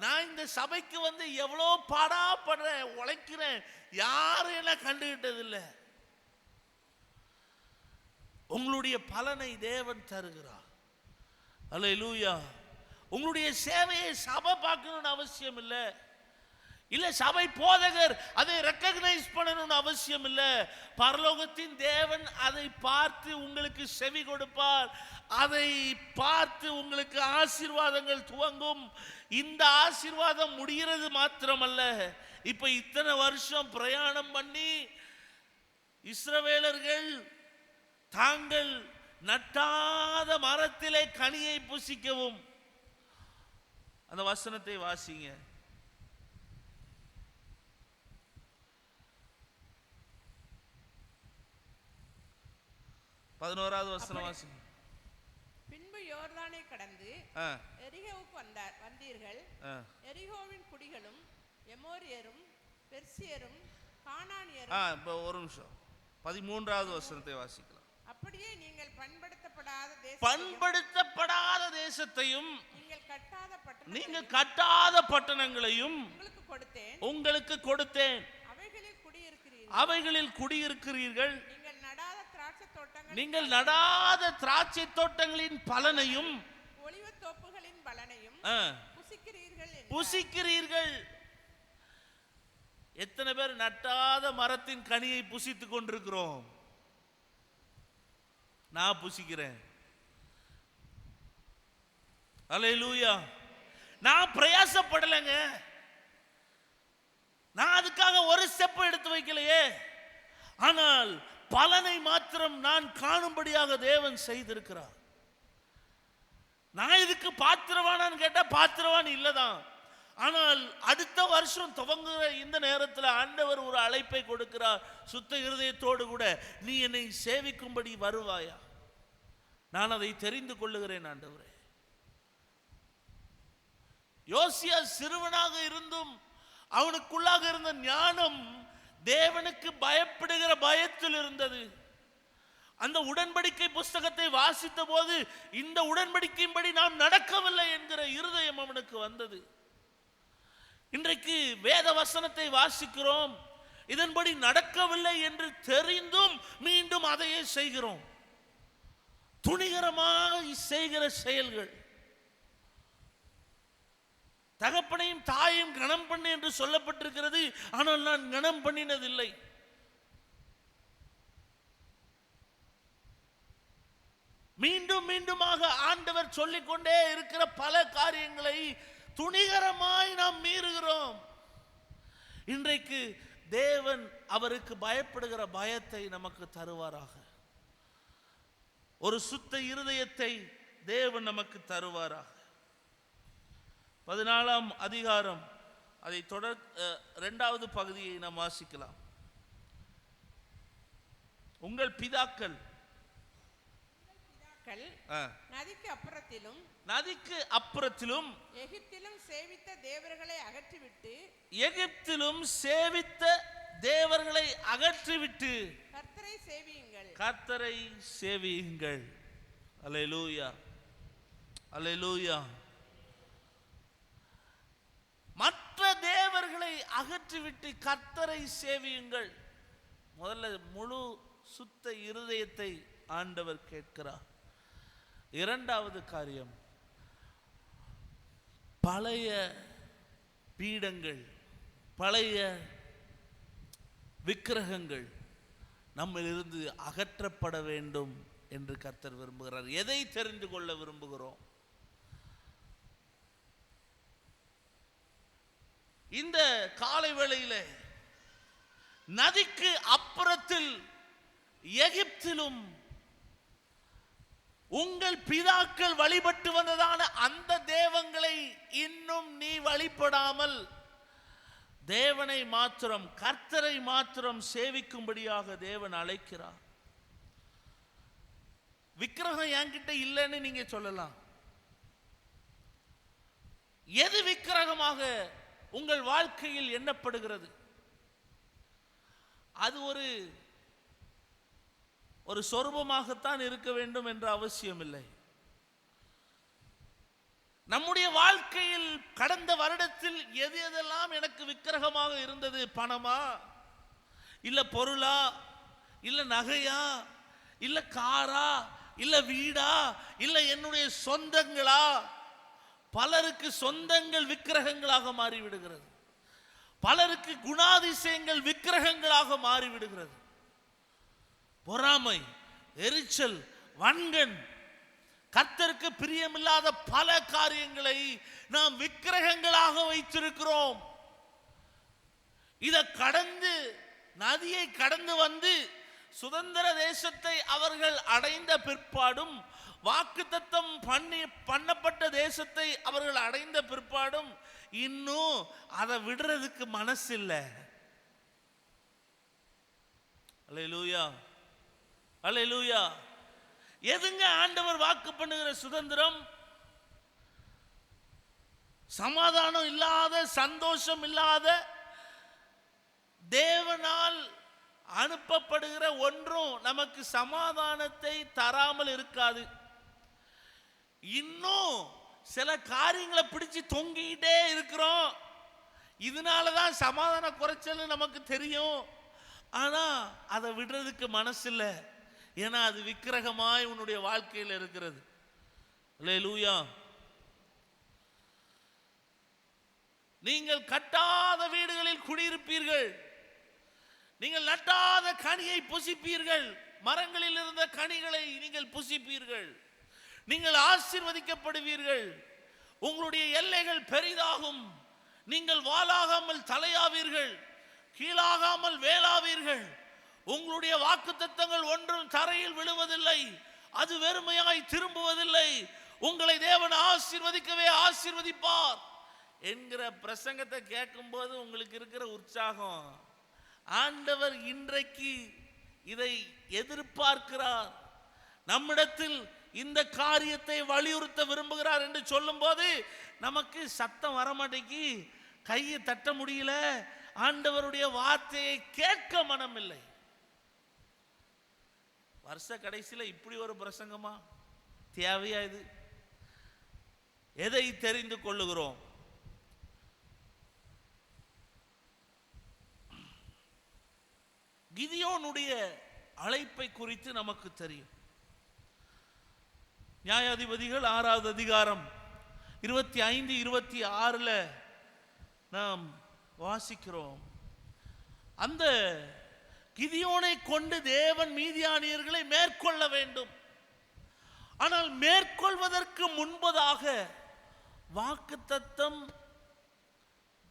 நான் இந்த சபைக்கு வந்து எவ்வளோ பாடா படுறேன், உழைக்கிறேன், யாரும் என்ன கண்டுகிட்டது இல்லை. உங்களுடைய பலனை தேவன் தருகிறார். அல்லேலூயா. உங்களுடைய சேவையை சபை பார்க்கணும்னு அவசியம் இல்லை, இல்ல சபை போதகர் அதை ரெக்கக்னைஸ் பண்ணணும்னு அவசியம் இல்லை. பரலோகத்தின் தேவன் அதை பார்த்து உங்களுக்கு செவி கொடுப்பார். அதை பார்த்து உங்களுக்கு ஆசீர்வாதங்கள் துவங்கும். இந்த ஆசீர்வாதம் முடிகிறது மாத்திரமல்ல, இப்ப இத்தனை வருஷம் பிரயாணம் பண்ணி இஸ்ரவேலர்கள் தாங்கள் நட்டாத மரத்திலே கனியை புசிக்கவும். அந்த வசனத்தை வாசிங்க. 11வது வசனம் வாசிங்க. பின்பு யோர்தானை கடந்து எரிகோவுக்கு வந்தீர்கள். எரிகோவின் குடிகளும் எமோரியரும் பெர்சியரும் கானானியரும். ஒரு நிமிஷம், 13வது வசனத்தை வாசிக்கலாம். அப்படியே நீங்கள் பண்படுத்தப்படாத தேசத்தையும் நீங்கள் கட்டாத பட்டணங்களையும் உங்களுக்கு கொடுத்தேன். அவைகளில் குடியிருக்கிறீர்கள். நீங்கள் நடாத திராட்சை தோட்டங்களின் பலனையும் ஒலிவத் தோப்புகளின் பலனையும் புசிக்கிறீர்கள். எத்தனை பேர் நட்டாத மரத்தின் கனியை புசித்துக் கொண்டிருக்கிறோம்? நான் புசிக்கிறேன். அல்லேலூயா. நான் பிரயாசப்படலைங்க, நான் அதுக்காக ஒரு ஸ்டெப் எடுத்து வைக்கலையே, ஆனால் பலனை மாத்திரம் நான் காணும்படியாக தேவன் செய்திருக்கிறார். நான் இதுக்கு பாத்திரவானான்னு கேட்டா பாத்திரவான் இல்லதான். ஆனால் அடுத்த வருஷம் துவங்குகிற இந்த நேரத்தில் ஆண்டவர் ஒரு அழைப்பை கொடுக்கிறார். சுத்த இருதயத்தோடு கூட நீ என்னை சேவிக்கும்படி வருவாயா? நான் அதை தெரிந்து கொள்ளுகிறேன் ஆண்டவரே. யோசியா சிறுவனாக இருந்தும் அவனுக்குள்ளாக இருந்த ஞானம் தேவனுக்கு பயப்படுகிற பயத்தில் இருந்தது. அந்த உடன்படிக்கை புஸ்தகத்தை வாசித்த போது இந்த உடன்படிக்கையின்படி நாம் நடக்கவில்லை என்கிற இருதயம் அவனுக்கு வந்தது. இன்றைக்கு வேத வசனத்தை வாசிக்கிறோம், இதன்படி நடக்கவில்லை என்று தெரிந்தும் மீண்டும் அதையே செய்கிறோம். துணிகரமாக செய்கிற செயல்கள். தகப்பனையும் தாயையும் கனம் பண்ணு என்று சொல்லப்பட்டிருக்கிறது. ஆனால் நான் கனம் பண்ணினதில்லை. மீண்டும் மீண்டுமாக ஆண்டவர் சொல்லிக்கொண்டே இருக்கிற பல காரியங்களை துணிகரமாய் நாம் மீறுகிறோம். இன்றைக்கு தேவன் அவருக்கு பயப்படுகிற பயத்தை நமக்கு தருவாராக. ஒரு சுத்த இருதயத்தை தேவன் நமக்கு தருவாராக. 14ஆம் அதிகாரம் அதை தொடர் 2வது பகுதியை நாம் வாசிக்கலாம். உங்கள் பிதாக்கள் நதிக்கு அப்புறத்திலும் எகிப்திலும் சேவித்த தேவர்களை அகற்றிவிட்டு கர்த்தரை சேவியுங்கள். அல்லேலூயா, அல்லேலூயா. மற்ற தேவர்களை அகற்றிவிட்டு கர்த்தரை சேவியுங்கள். முதல்ல முழு சுத்த இருதயத்தை ஆண்டவர் கேட்கிறார். 2வது காரியம், பழைய பீடங்கள், பழைய விக்கிரகங்கள் நம்மிலிருந்து அகற்றப்பட வேண்டும் என்று கர்த்தர் விரும்புகிறார். எதை தெரிந்து கொள்ள விரும்புகிறோம்? இந்த காலை வேளையிலே நதிக்கு அப்புறத்தில் எகிப்திலும் உங்கள் பிதாக்கள் வழிபட்டு வந்ததான அந்த தேவங்களை இன்னும் நீ வழிபடாமல் தேவனை மாத்திரம், கர்த்தரை மாத்திரம் சேவிக்கும்படியாக தேவன் அழைக்கிறார். விக்கிரகம் என்கிட்ட இல்லைன்னு நீங்க சொல்லலாம். எது விக்கிரகமாக உங்கள் வாழ்க்கையில் எண்ணப்படுகிறது? அது ஒரு சொரூபமாகத்தான் இருக்க வேண்டும் என்ற அவசியம் இல்லை. நம்முடைய வாழ்க்கையில் கடந்த வருடத்தில் எது எதெல்லாம் எனக்கு விக்கிரகமாக இருந்தது? பணமா, இல்ல பொருளா, இல்ல நகையா, இல்ல காரா, இல்ல வீடா, இல்ல என்னுடைய சொந்தங்களா? பலருக்கு சொந்தங்கள் விக்கிரகங்களாக மாறிவிடுகிறது. பலருக்கு குணாதிசயங்கள் விக்கிரகங்களாக மாறிவிடுகிறது. பொறாமை, எரிச்சல், வன்கண், கர்த்தருக்கு பிரியமில்லாத பல காரியங்களை நாம் விக்கிரகங்களாக வைத்திருக்கிறோம். இதை கடந்து, நதியை கடந்து வந்து சுதந்திர தேசத்தை அவர்கள் அடைந்த பிற்பாடும், வாக்குத்தத்தம் பண்ணப்பட்ட தேசத்தை அவர்கள் அடைந்த பிற்பாடும் இன்னும் அதை விடுறதுக்கு மனசு இல்லை. அல்லேலூயா, அல்லேலூயா. எதுங்க ஆண்டவர் வாக்கு பண்ணுகிற சுதந்திரம்? சமாதானம் இல்லாத, சந்தோஷம் இல்லாத, தேவனால் அனுப்பப்படுகிற ஒன்றும் நமக்கு சமாதானத்தை தராமல் இருக்காது. இன்னும் சில காரியங்களை பிடிச்சு தொங்கிக்கிட்டே இருக்கிறோம். இதனாலதான் சமாதான குறைச்சல் நமக்கு தெரியும். ஆனா அதை விடுறதுக்கு மனசு இல்லை. ஏன்னா அது விக்கிரகமாய் உன்னுடைய வாழ்க்கையில் இருக்கிறது. அல்லேலூயா. நீங்கள் கட்டாத வீடுகளில் குடியிருப்பீர்கள். நீங்கள் நட்டாத கனியை புசிப்பீர்கள். மரங்களில் இருந்த கனிகளை நீங்கள் புசிப்பீர்கள். நீங்கள் ஆசீர்வதிக்கப்படுவீர்கள். உங்களுடைய எல்லைகள் பெரிதாகும். நீங்கள் வாலாகாமல் தலையாவீர்கள், கீழாகாமல் வேளாவீர்கள். உங்களுடைய வாக்குத்தத்தங்கள் ஒன்றும் தரையில் விழுவதில்லை, அது வெறுமையாய் திரும்புவதில்லை. உங்களை தேவன் ஆசீர்வதிக்கவே ஆசீர்வதிப்பார் என்கிற பிரசங்கத்தை கேட்கும் போது உங்களுக்கு இருக்கிற உற்சாகம், ஆண்டவர் இன்றைக்கு இதை எதிர்பார்க்கிறார். நம்மிடத்தில் இந்த காரியத்தை வலியுறுத்த விரும்புகிறார் என்று சொல்லும் போது நமக்கு சத்தம் வரமாட்டேங்கி, கையை தட்ட முடியல, ஆண்டவருடைய வார்த்தையை கேட்க மனம் இல்லை. வருஷ கடைசியில் இப்படி ஒரு பிரசங்கமா தேவையா? இது எதை தெரிந்து கொள்ளுகிறோம்? கிதியோனுடைய அழைப்பை குறித்து நமக்கு தெரியும். நியாயாதிபதிகள் 6வது அதிகாரம் 25, 26 நாம் வாசிக்கிறோம். அந்த கிதியோனை கொண்டு தேவன் மீதியானியர்களை மேற்கொள்ள வேண்டும். ஆனால் மேற்கொள்வதற்கு முன்பதாக வாக்குத்தத்தம்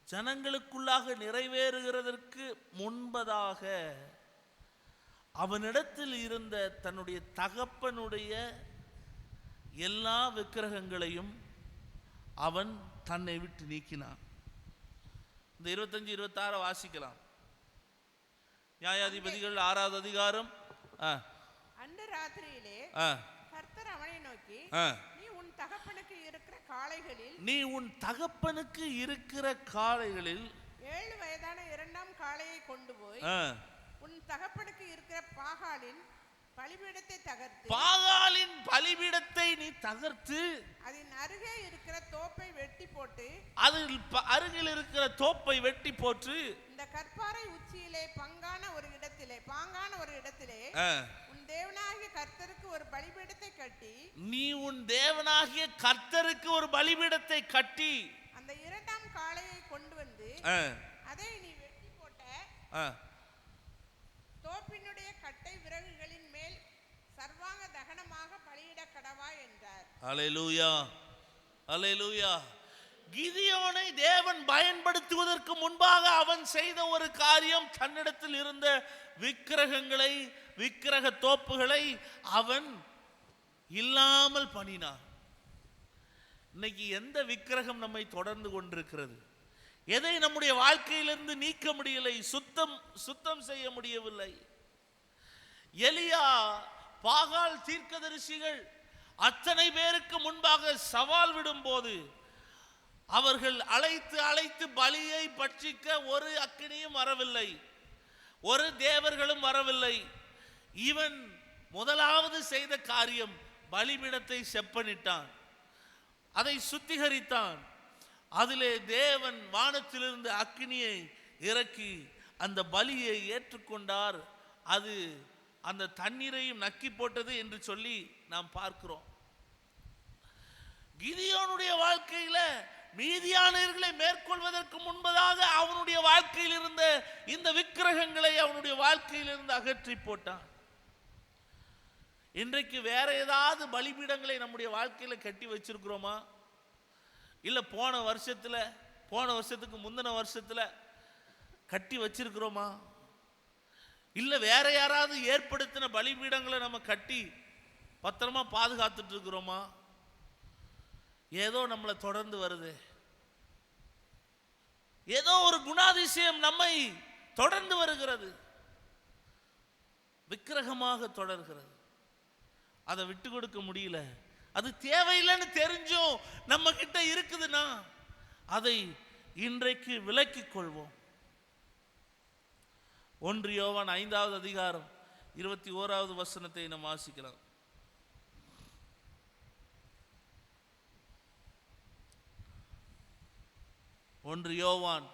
ஜனங்களுக்குள்ளாக நிறைவேறுகிறதற்கு முன்பதாக அவனிடத்தில் இருந்த தன்னுடைய தகப்பனுடைய எல்லா விக்கிரகங்களையும் அவன் தன்னை விட்டு நீக்கினான். இந்த 25, 26 வாசிக்கலாம். நியாயாதிபதிகள் 6வது அதிகாரம். அன்று ராத்திரியிலே கர்த்தர் அவனை நோக்கி, நீ உன் தகப்பனுக்கு இருக்கிற காளைகளில் 7 வயதான 2ஆம் காளையை கொண்டு போய் உன் தகப்பனுக்கு இருக்கிற பாகாலின் பலிபீடத்தை நீ தகர்த்து அதன் அருகே இருக்கிற தோப்பை வெட்டி போட்டு இந்த கற்பாறை உச்சியிலே பாங்கான ஒரு இடத்திலே உன் தேவனாகிய கர்த்தருக்கு ஒரு பலிபீடத்தை கட்டி நீ உன் தேவனாகிய கர்த்தருக்கு ஒரு பலிபீடத்தை கட்டி அந்த 2ஆம் காளையை கொண்டு வந்து அதை நீ வெட்டி போட்ட தோப்பினுடைய கட்டை விறகுகளின் மேல் சர்வாங்க தகனமாக பலியிட கடவா என்றார். அல்லேலூயா, அல்லேலூயா. கிதியோனை தேவன் பயன்படுத்துவதற்கு முன்பாக அவன் செய்த ஒரு காரியம், தன்னிடத்தில் இருந்த விக்கிரக தோப்புகளை அவன் இல்லாமல் பண்ணினான். இன்னைக்கு எந்த விக்கிரகம் நம்மை தொடர்ந்து கொண்டிருக்கிறது? எதை நம்முடைய வாழ்க்கையிலிருந்து நீக்க முடியலை, சுத்தம் செய்ய முடியவில்லை? எலியா, பாகால் தீர்க்கதரிசிகள் அத்தனை பேருக்கு முன்பாக சவால் விடும் போது அவர்கள் அழைத்து பலியை பட்சிக்க ஒரு அக்கினியும் வரவில்லை, ஒரு தேவர்களும் வரவில்லை. இவன் முதலாவது செய்த காரியம், பலிபீடத்தை செப்பனிட்டான், அதை சுத்திகரித்தான். அதிலே தேவன் வானத்திலிருந்து அக்கினியை இறக்கி அந்த பலியை ஏற்றுக்கொண்டார். அது அந்த தண்ணீரையும் நக்கி போட்டது என்று சொல்லி நாம் பார்க்கிறோம். கிதியோனுடைய வாழ்க்கையில மீதியானவர்களை மேற்கொள்வதற்கு முன்பதாக அவனுடைய வாழ்க்கையில் இருந்த இந்த விக்கிரகங்களை அவனுடைய வாழ்க்கையிலிருந்து அகற்றி போட்டான். இன்றைக்கு வேற ஏதாவது பலிபீடங்களை நம்முடைய வாழ்க்கையில கட்டி வச்சிருக்கிறோமா? இல்ல போன வருஷத்துக்கு முந்தின வருஷத்துல கட்டி வச்சிருக்கிறோமா? இல்ல வேற யாராவது ஏற்படுத்தின பலிபீடங்களை நம்ம கட்டி பத்திரமா பாதுகாத்துட்டு இருக்கிறோமா? ஏதோ நம்மளை தொடர்ந்து வருது, ஏதோ ஒரு குணாதிசயம் நம்மை தொடர்ந்து வருகிறது, விக்கிரகமாக தொடர்கிறது. அதை விட்டு கொடுக்க முடியல. அது தேவையில்லைன்னு தெரிஞ்சும் நம்ம கிட்ட இருக்குதுன்னா அதை இன்றைக்கு விலக்கிக் கொள்வோம். 1 யோவான் 5வது அதிகாரம் 21வது வசனத்தை நாம் வாசிக்கலாம். 1 யோவான்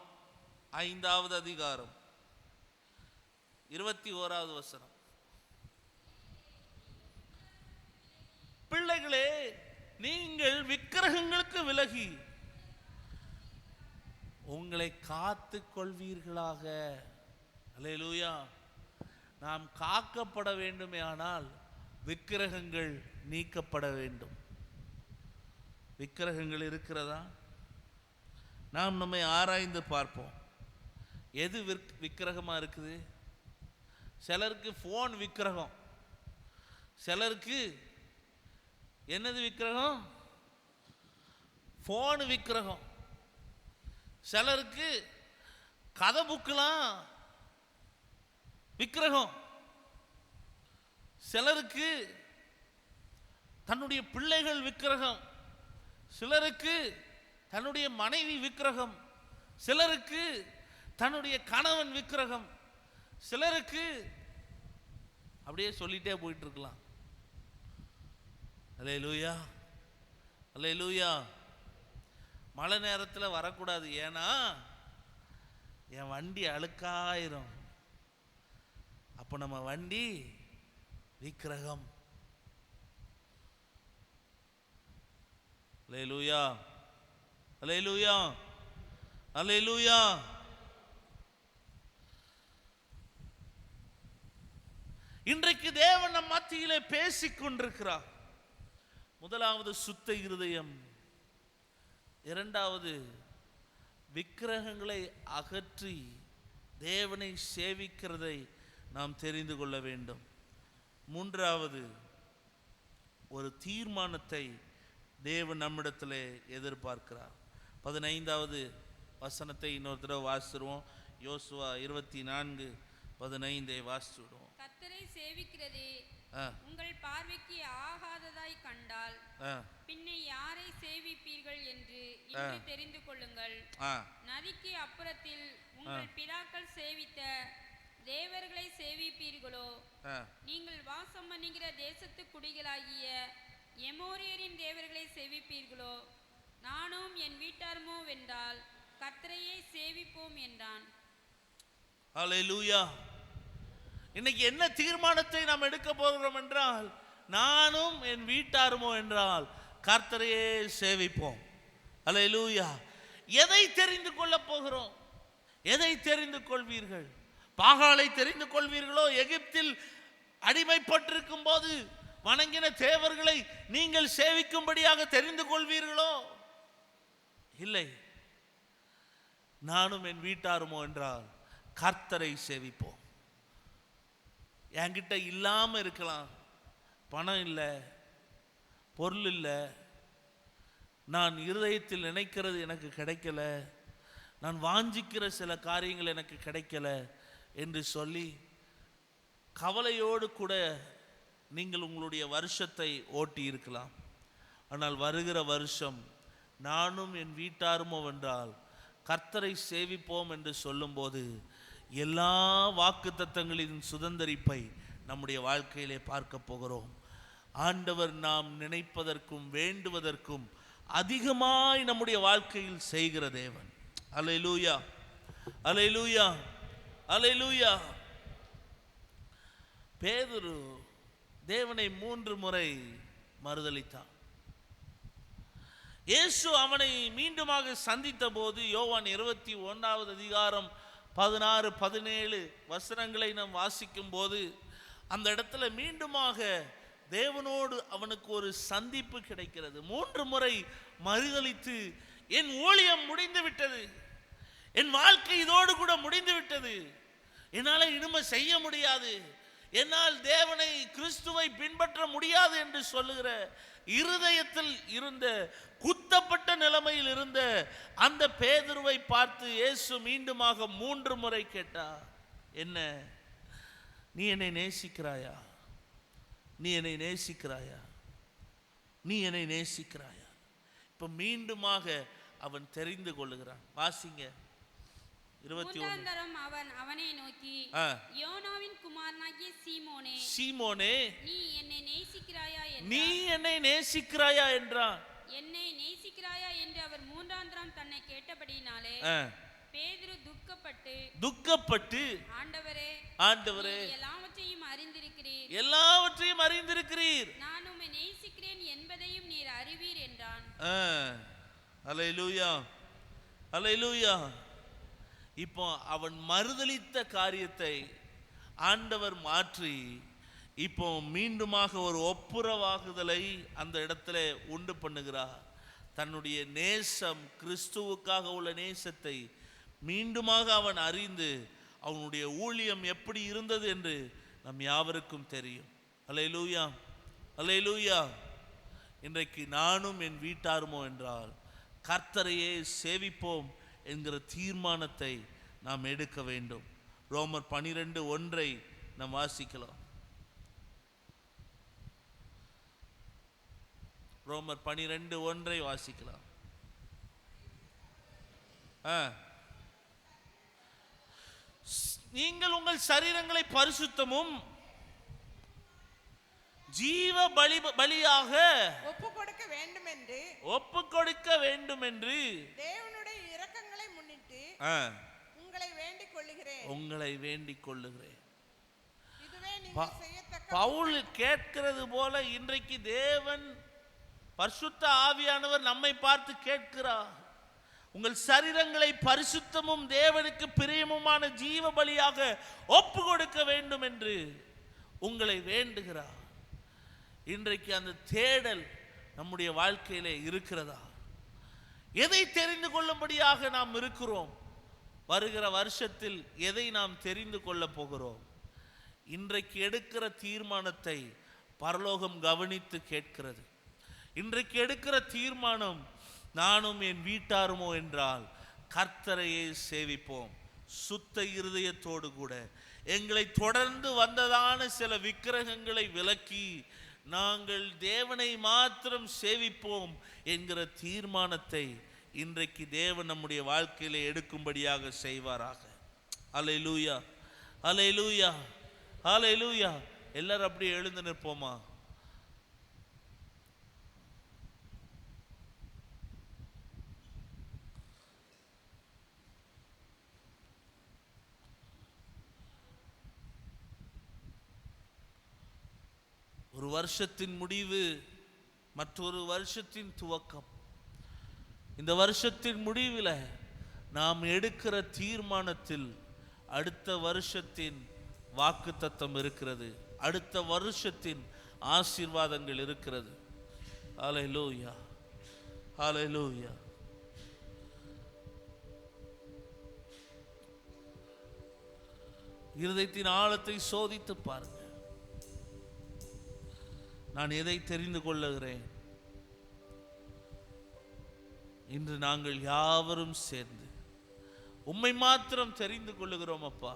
5வது அதிகாரம் 21வது வசனம். பிள்ளைகளே, நீங்கள் விக்கிரகங்களுக்கு விலகி உங்களை காத்துக் கொள்வீர்களாக. அல்லேலூயா. நாம் காக்கப்பட வேண்டுமே, ஆனால் விக்கிரகங்கள் நீக்கப்பட வேண்டும். விக்கிரகங்கள் இருக்கிறதா? நாம் நம்மை ஆராய்ந்து பார்ப்போம். எது விக்கிரகமா இருக்குது? சிலருக்கு போன் விக்கிரகம், சிலருக்கு என்னது விக்கிரகம்? போன் விக்கிரகம். சிலருக்கு கதை புக்கலாம் விக்கிரகம். சிலருக்கு தன்னுடைய பிள்ளைகள் விக்கிரகம், சிலருக்கு தன்னுடைய மனைவி விக்கிரகம், சிலருக்கு தன்னுடைய கணவன் விக்கிரகம், சிலருக்கு அப்படியே சொல்லிட்டே போயிட்டு இருக்கலாம். அல்லேலூயா, அல்லேலூயா. மழை நேரத்தில் வரக்கூடாது, ஏன்னா என் வண்டி அழுக்காயிரும். அப்போ நம்ம வண்டி விக்கிரகம். அல்லேலூயா. அல்லேலூயா, அல்லேலூயா. இன்றைக்கு தேவன் நம் மத்தியிலே பேசிக் கொண்டிருக்கிறார். முதலாவது சுத்த இருதயம், இரண்டாவது விக்கிரகங்களை அகற்றி தேவனை சேவிக்கிறதை நாம் தெரிந்து கொள்ள வேண்டும். மூன்றாவது ஒரு தீர்மானத்தை தேவன் நம்மிடத்தில் எதிர்பார்க்கிறார். 15வது வசனத்தை இன்னொரு தடவை வாசிடுவோம். யோசுவா 24:15 வாசிச்சு விடுவோம். கர்த்தரை சேவிக்கிறதே உங்கள் பார்வைக்கு ஆகாததாய் கண்டால் பின்னே யாரை சேவிப்பீர்கள் என்று இன்று தெரிந்து கொள்ளுங்கள். நதிக்கு அப்புறத்தில் உங்கள் பிதாக்கள் சேவித்த தேவர்களை சேவிப்பீர்களோ, நீங்கள் வாசம் பண்ணுகிற தேசத்து குடிகளாகிய எமோரியரின் தேவர்களை சேவிப்பீர்களோ, நானும் என் வீட்டாருமோ வென்றால் கர்த்தரையே சேவிப்போம் என்றான். அல்லேலூயா. இன்னைக்கு என்ன தீர்மானத்தை நாம் எடுக்க போகிறோம் என்றால், நானும் என் வீட்டாருமோ என்றால் கர்த்தரையே சேவிப்போம். அல்லேலூயா. எதை தெரிந்து கொள்ள போகிறோம்? எதை தெரிந்து கொள்வீர்கள்? பாகாலை தெரிந்து கொள்வீர்களோ? எகிப்தில் அடிமைப்பட்டிருக்கும் போது வணங்கின தேவர்களை நீங்கள் சேவிக்கும்படியாக தெரிந்து கொள்வீர்களோ? இல்லை. நானும் என் வீட்டாருமோ என்றால் கர்த்தரை சேவிப்போம். என்கிட்ட இல்லாம இருக்கலாம், பணம் இல்லை, பொருள் இல்லை, நான் இருதயத்தில் நினைக்கிறது எனக்கு கிடைக்கல, நான் வாஞ்சிக்கிற சில காரியங்கள் எனக்கு கிடைக்கல என்று சொல்லி கவலையோடு கூட நீங்கள் உங்களுடைய வருஷத்தை ஓட்டி இருக்கலாம். ஆனால் வருகிற வருஷம் நானும் என் வீட்டாருமோ வென்றால் கர்த்தரை சேவிப்போம் என்று சொல்லும்போது எல்லா வாக்குத்தத்தங்களின் சுதந்தரிப்பை நம்முடைய வாழ்க்கையிலே பார்க்க போகிறோம். ஆண்டவர் நாம் நினைப்பதற்கும் வேண்டுவதற்கும் அதிகமாய் நம்முடைய வாழ்க்கையில் செய்கிற தேவன். அல்லேலூயா, அல்லேலூயா, அல்லேலூயா. பேதுரு தேவனை 3 முறை மறுதலித்தான். இயேசு அவனை மீண்டுமாக சந்தித்த போது யோவான் 21:16-17 வசனங்களை நாம் வாசிக்கும் போது அந்த இடத்துல மீண்டுமாக தேவனோடு அவனுக்கு ஒரு சந்திப்பு கிடைக்கிறது. 3 முறை மறுதலித்து, என் ஊழியம் முடிந்து விட்டது, என் வாழ்க்கை இதோடு கூட முடிந்து விட்டது, என்னால் இனிமே செய்ய முடியாது, என்னால் தேவனை கிறிஸ்துவை பின்பற்ற முடியாது என்று சொல்லுகிற இருதயத்தில் இருந்த குத்தப்பட்ட நிலைமையில் இருந்த அந்த பேதுருவை பார்த்து இயேசு மீண்டுமாக 3 முறை கேட்டார், என்ன, நீ என்னை நேசிக்கிறாயா? நீ என்னை நேசிக்கிறாயா? நீ என்னை நேசிக்கிறாயா? இப்ப மீண்டுமாக அவன் தெரிந்து கொள்ளுகிறான். வாசிங்க 21. அவன் அவனை நோக்கி, யோனாவின் குமாரனாகிய சீமோனே, சீமோனே, நீ என்னை நேசிக்கிறாயா என்றான். நீ என்னை நேசிக்கிறாயா என்றான். என்னை நேசிக்கிறாயா என்று அவர் 3ஆம் தரம் தன்னை கேட்டபடியினாலே பேதுரு துக்கப்பட்டு ஆண்டவரே எல்லாவற்றையும் அறிந்திருக்கிறீர், எல்லாவற்றையும் அறிந்திருக்கிறீர், நான் உம்மை நேசிக்கிறேன் என்பதையும் நீர் அறிவீர் என்றான். அல்லேலூயா, அல்லேலூயா. இப்போ அவன் மறுதலித்த காரியத்தை ஆண்டவர் மாற்றி இப்போ மீண்டுமாக ஒரு ஒப்புரவாகுதலை அந்த இடத்துல உண்டு பண்ணுகிறார். தன்னுடைய நேசம், கிறிஸ்துவுக்காக உள்ள நேசத்தை மீண்டுமாக அவன் அறிந்து அவனுடைய ஊழியம் எப்படி இருந்தது என்று நம் யாவருக்கும் தெரியும். அல்லேலூயா, அல்லேலூயா. இன்றைக்கு நானும் என் வீட்டாருமோ என்றால் கர்த்தரையே சேவிப்போம் என்கிற தீர்மானத்தை நாம் எடுக்க வேண்டும். ரோமர் 12:1 நாம் வாசிக்கலாம். ரோமர் 12:1 வாசிக்கலாம். நீங்கள் உங்கள் சரீரங்களை பரிசுத்தமும் ஜீவ பலியாக ஒப்பு கொடுக்க வேண்டும் என்று தேவனுடைய இரக்கங்களை முன்னிட்டு உங்களை வேண்டிக் கொள்ளுகிறேன். பவுல் கேட்கிறது போல இன்றைக்கு தேவன் பரிசுத்த ஆவியானவர் நம்மை பார்த்து கேட்கிறார். உங்கள் சரீரங்களை பரிசுத்தமும் தேவனுக்கு பிரியமுமான ஜீவ பலியாக ஒப்பு கொடுக்க வேண்டும் என்று உங்களை வேண்டுகிறார். இன்றைக்கு அந்த தேடல் நம்முடைய வாழ்க்கையிலே இருக்கிறதா? எதை தெரிந்து கொள்ளும்படியாக நாம் இருக்கிறோம்? வருகிற வருஷத்தில் எதை நாம் தெரிந்து கொள்ள போகிறோம்? இன்றைக்கு எடுக்கிற தீர்மானத்தை பரலோகம் கவனித்து கேட்கிறது. இன்றைக்கு எடுக்கிற தீர்மானம் நானும் என் வீட்டாருமோ என்றால் கர்த்தரையே சேவிப்போம். சுத்த இருதயத்தோடு கூட எங்களை தொடர்ந்து வந்ததான சில விக்கிரகங்களை விலக்கி நாங்கள் தேவனை மாத்திரம் சேவிப்போம் என்கிற தீர்மானத்தை இன்றைக்கு தேவன் நம்முடைய வாழ்க்கையில எடுக்கும்படியாக செய்வாராக. அல்லேலூயா, அல்லேலூயா, அல்லேலூயா. எல்லாரும் அப்படியே எழுந்து நிற்போமா? ஒரு வருஷத்தின் முடிவு, மற்றொரு வருஷத்தின் துவக்கம். இந்த வருஷத்தின் முடிவில் நாம் எடுக்கிற தீர்மானத்தில் அடுத்த வருஷத்தின் வாக்குத்தத்தம் இருக்கிறது, அடுத்த வருஷத்தின் ஆசீர்வாதங்கள் இருக்கிறது. ஹல்லேலூயா, ஹல்லேலூயா. இருதயத்தின் ஆழத்தை சோதித்து பாருங்க. நான் எதை தெரிந்து கொள்ளுகிறேன்? இன்று நாங்கள் யாவரும் சேர்ந்து உம்மை மாத்திரம் தெரிந்து கொள்ளுகிறோம் அப்பா.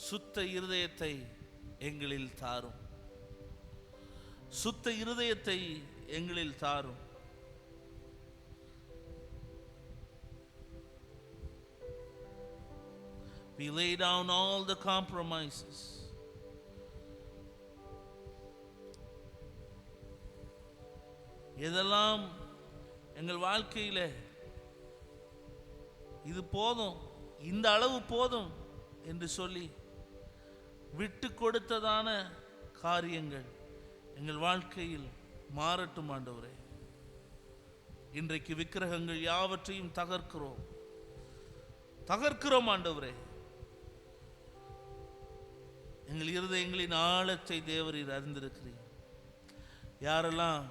சுத்த இருதயத்தை எங்களில் தாரும், சுத்த இருதயத்தை எங்களில் தாரும். We lay down all the compromises. எதெல்லாம் எங்கள் வாழ்க்கையில் இது போதும், இந்த அளவு போதும் என்று சொல்லி விட்டு கொடுத்ததான காரியங்கள் எங்கள் வாழ்க்கையில் மாறட்டும் ஆண்டவரே. இன்றைக்கு விக்கிரகங்கள் யாவற்றையும் தகர்க்கிறோம், தகர்க்கிறோம் ஆண்டவரே. எங்கள் இருதயங்களின் ஆழத்தை தேவரீர் அறிந்திருக்கிறீர். யாரெல்லாம்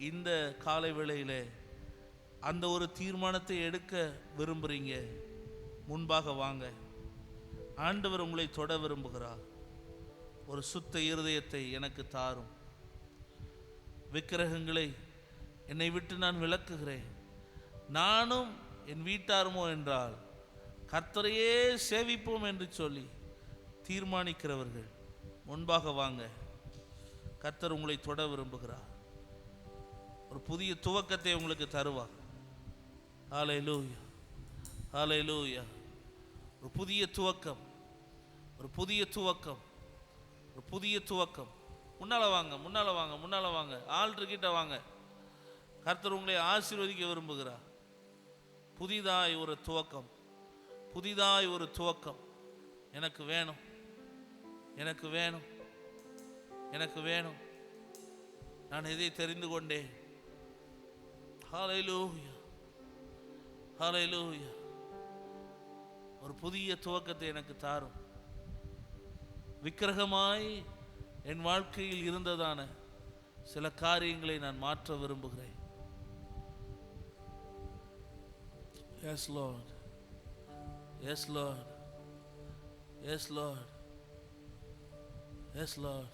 இந்த காலை வேளையிலே அந்த ஒரு தீர்மானத்தை எடுக்க விரும்புறீங்க, முன்பாக வாங்க. ஆண்டவர் உங்களை தொட விரும்புகிறார். ஒரு சுத்த இருதயத்தை எனக்கு தாரும். விக்கிரகங்களை என்னை விட்டு நான் விலக்குகிறேன். நானும் என் வீட்டாருமோ என்றால் கர்த்தரையே சேவிப்போம் என்று சொல்லி தீர்மானிக்கிறவர்கள் முன்பாக வாங்க. கர்த்தர் உங்களை தொட விரும்புகிறார். ஒரு புதிய துவக்கத்தை உங்களுக்கு தருவார். ஹல்லேலூயா, ஹல்லேலூயா. ஒரு புதிய துவக்கம், ஒரு புதிய துவக்கம், ஒரு புதிய துவக்கம். முன்னால வாங்க, முன்னால வாங்க, முன்னால வாங்க. ஆல்டர் கிட்ட வாங்க. கர்த்தர் உங்களை ஆசீர்வதிக்க விரும்புகிறார். புதிதாய் ஒரு துவக்கம், புதிதாய் ஒரு துவக்கம் எனக்கு வேணும், எனக்கு வேணும், எனக்கு வேணும். நான் எதை தெரிந்து கொண்டேன்? ஹல்லேலூயா, ஹல்லேலூயா. ஒரு புதிய துவக்கத்தை எனக்கு தாரும். விக்கிரகமாய் என் வாழ்க்கையில் இருந்ததான சில காரியங்களை நான் மாற்ற விரும்புகிறேன். Yes Lord, yes Lord, yes Lord, yes Lord.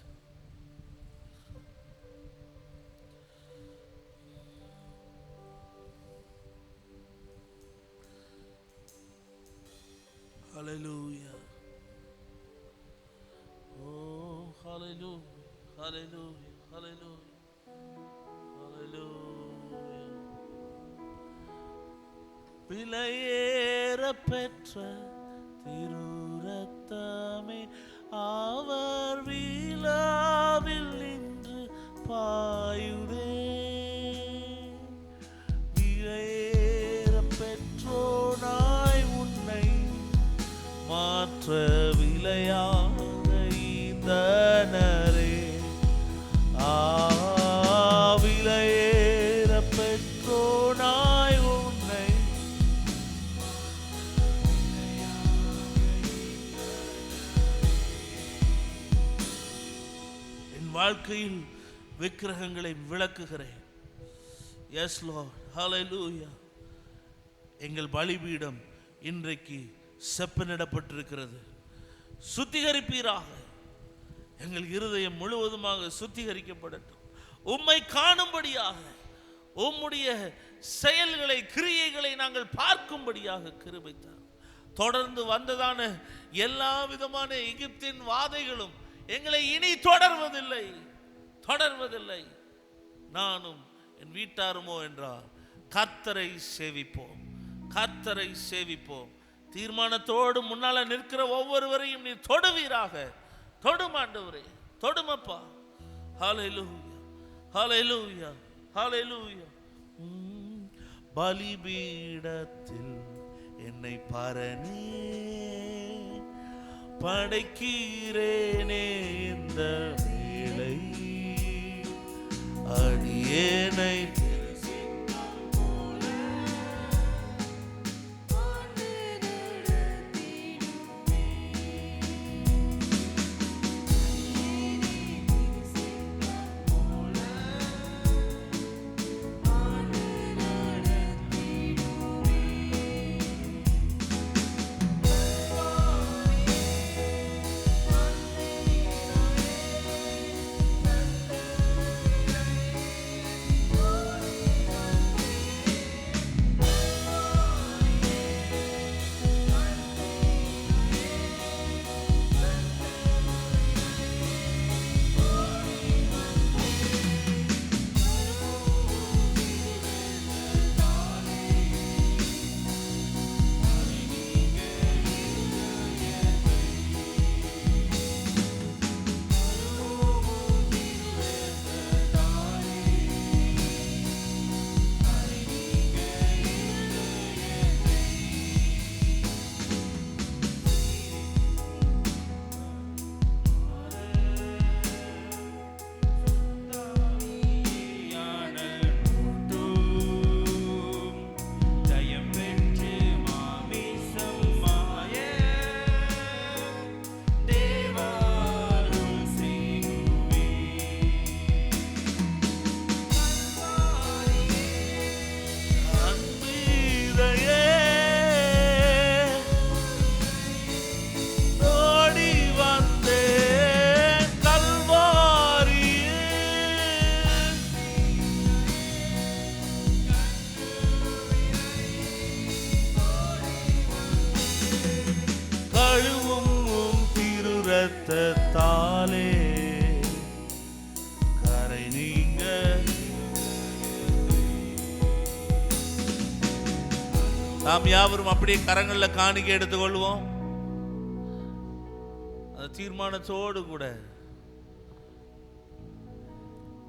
Hallelujah. Oh, hallelujah, hallelujah, hallelujah, hallelujah. விலையேற பெற்ற திருரத்தமே அவர் விழாவில் நின்று பாயுதே. விலையேற பெற்றோனாய் உன்னை மாற்ற விலையாக ஈந்தனரே. விலையேற பெற்ற வாழ்க்கையில் விக்கிரகங்களை விளக்குகிறேன். எஸ் லார்ட், ஹல்லேலூயா. எங்கள் பலிபீடம் இன்றைக்கு செப்பனிடப்பட்டிருக்கிறது. சுத்திகரிப்பீராக. எங்கள் இருதயம் முழுவதுமாக சுத்திகரிக்கப்படட்டும். உம்மை காணும்படியாக, உம்முடைய செயல்களை, கிரியைகளை நாங்கள் பார்க்கும்படியாக கிருபை தாரும். தொடர்ந்து வந்ததான எல்லா விதமான எகிப்தின் வாதைகளும் எங்களை இனி தொடர்வதில்லை. நானும் என் வீட்டாருமோ என்றால் கர்த்தரை சேவிப்போம். தீர்மானத்தோடு முன்னால நிற்கிற ஒவ்வொருவரையும் நீ தொடுவீராக. தொடும் ஆண்டவரே, தொடுமப்பா. ஹல்லேலூயா, ஹல்லேலூயா, ஹல்லேலூயா. பலிபீடத்தில் என்னை பரணி படைக்கிறேனே இந்த வேளை, அடியேனை இரத்தத்தாலே கரை நீங்க. நாம் யாவரும் அப்படியே கரங்கள்ல காணிக்கை எடுத்துக்கொள்வோம். அந்த தீர்மானத்தோடு கூட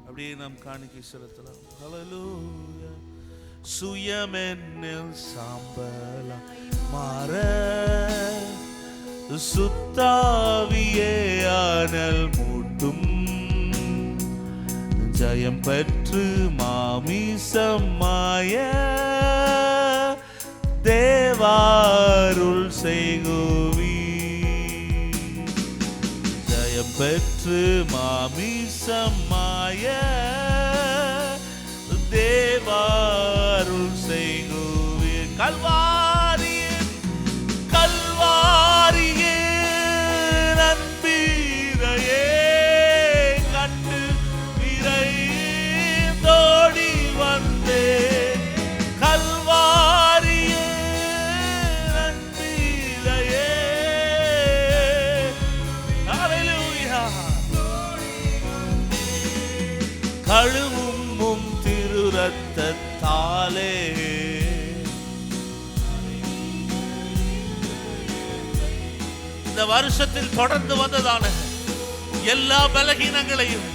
அப்படியே நாம் காணிக்கை செலுத்தலாம். ஹல்லேலூயா. சுயமென்னில் சாம்பலா மாற சுத்தாவியே ஆனல் மூட்டும் ஜயம் பெற்று மாமிசமாய தேவாருள் செய்குவி. ஜயம் பெற்று மாமிசமாய தேவாருள் செய்குவி. கல்வாரியே நண்பீரையே கண்டு விரைந்தோடி வந்தே. கல்வாரியே நண்பீரையே. ஹல்லேலூயா. கழுவும் திரு இரத்தத்தாலே இந்த வருஷத்தில் தொடர்ந்து வந்ததான எல்லா பலகீனங்களையும்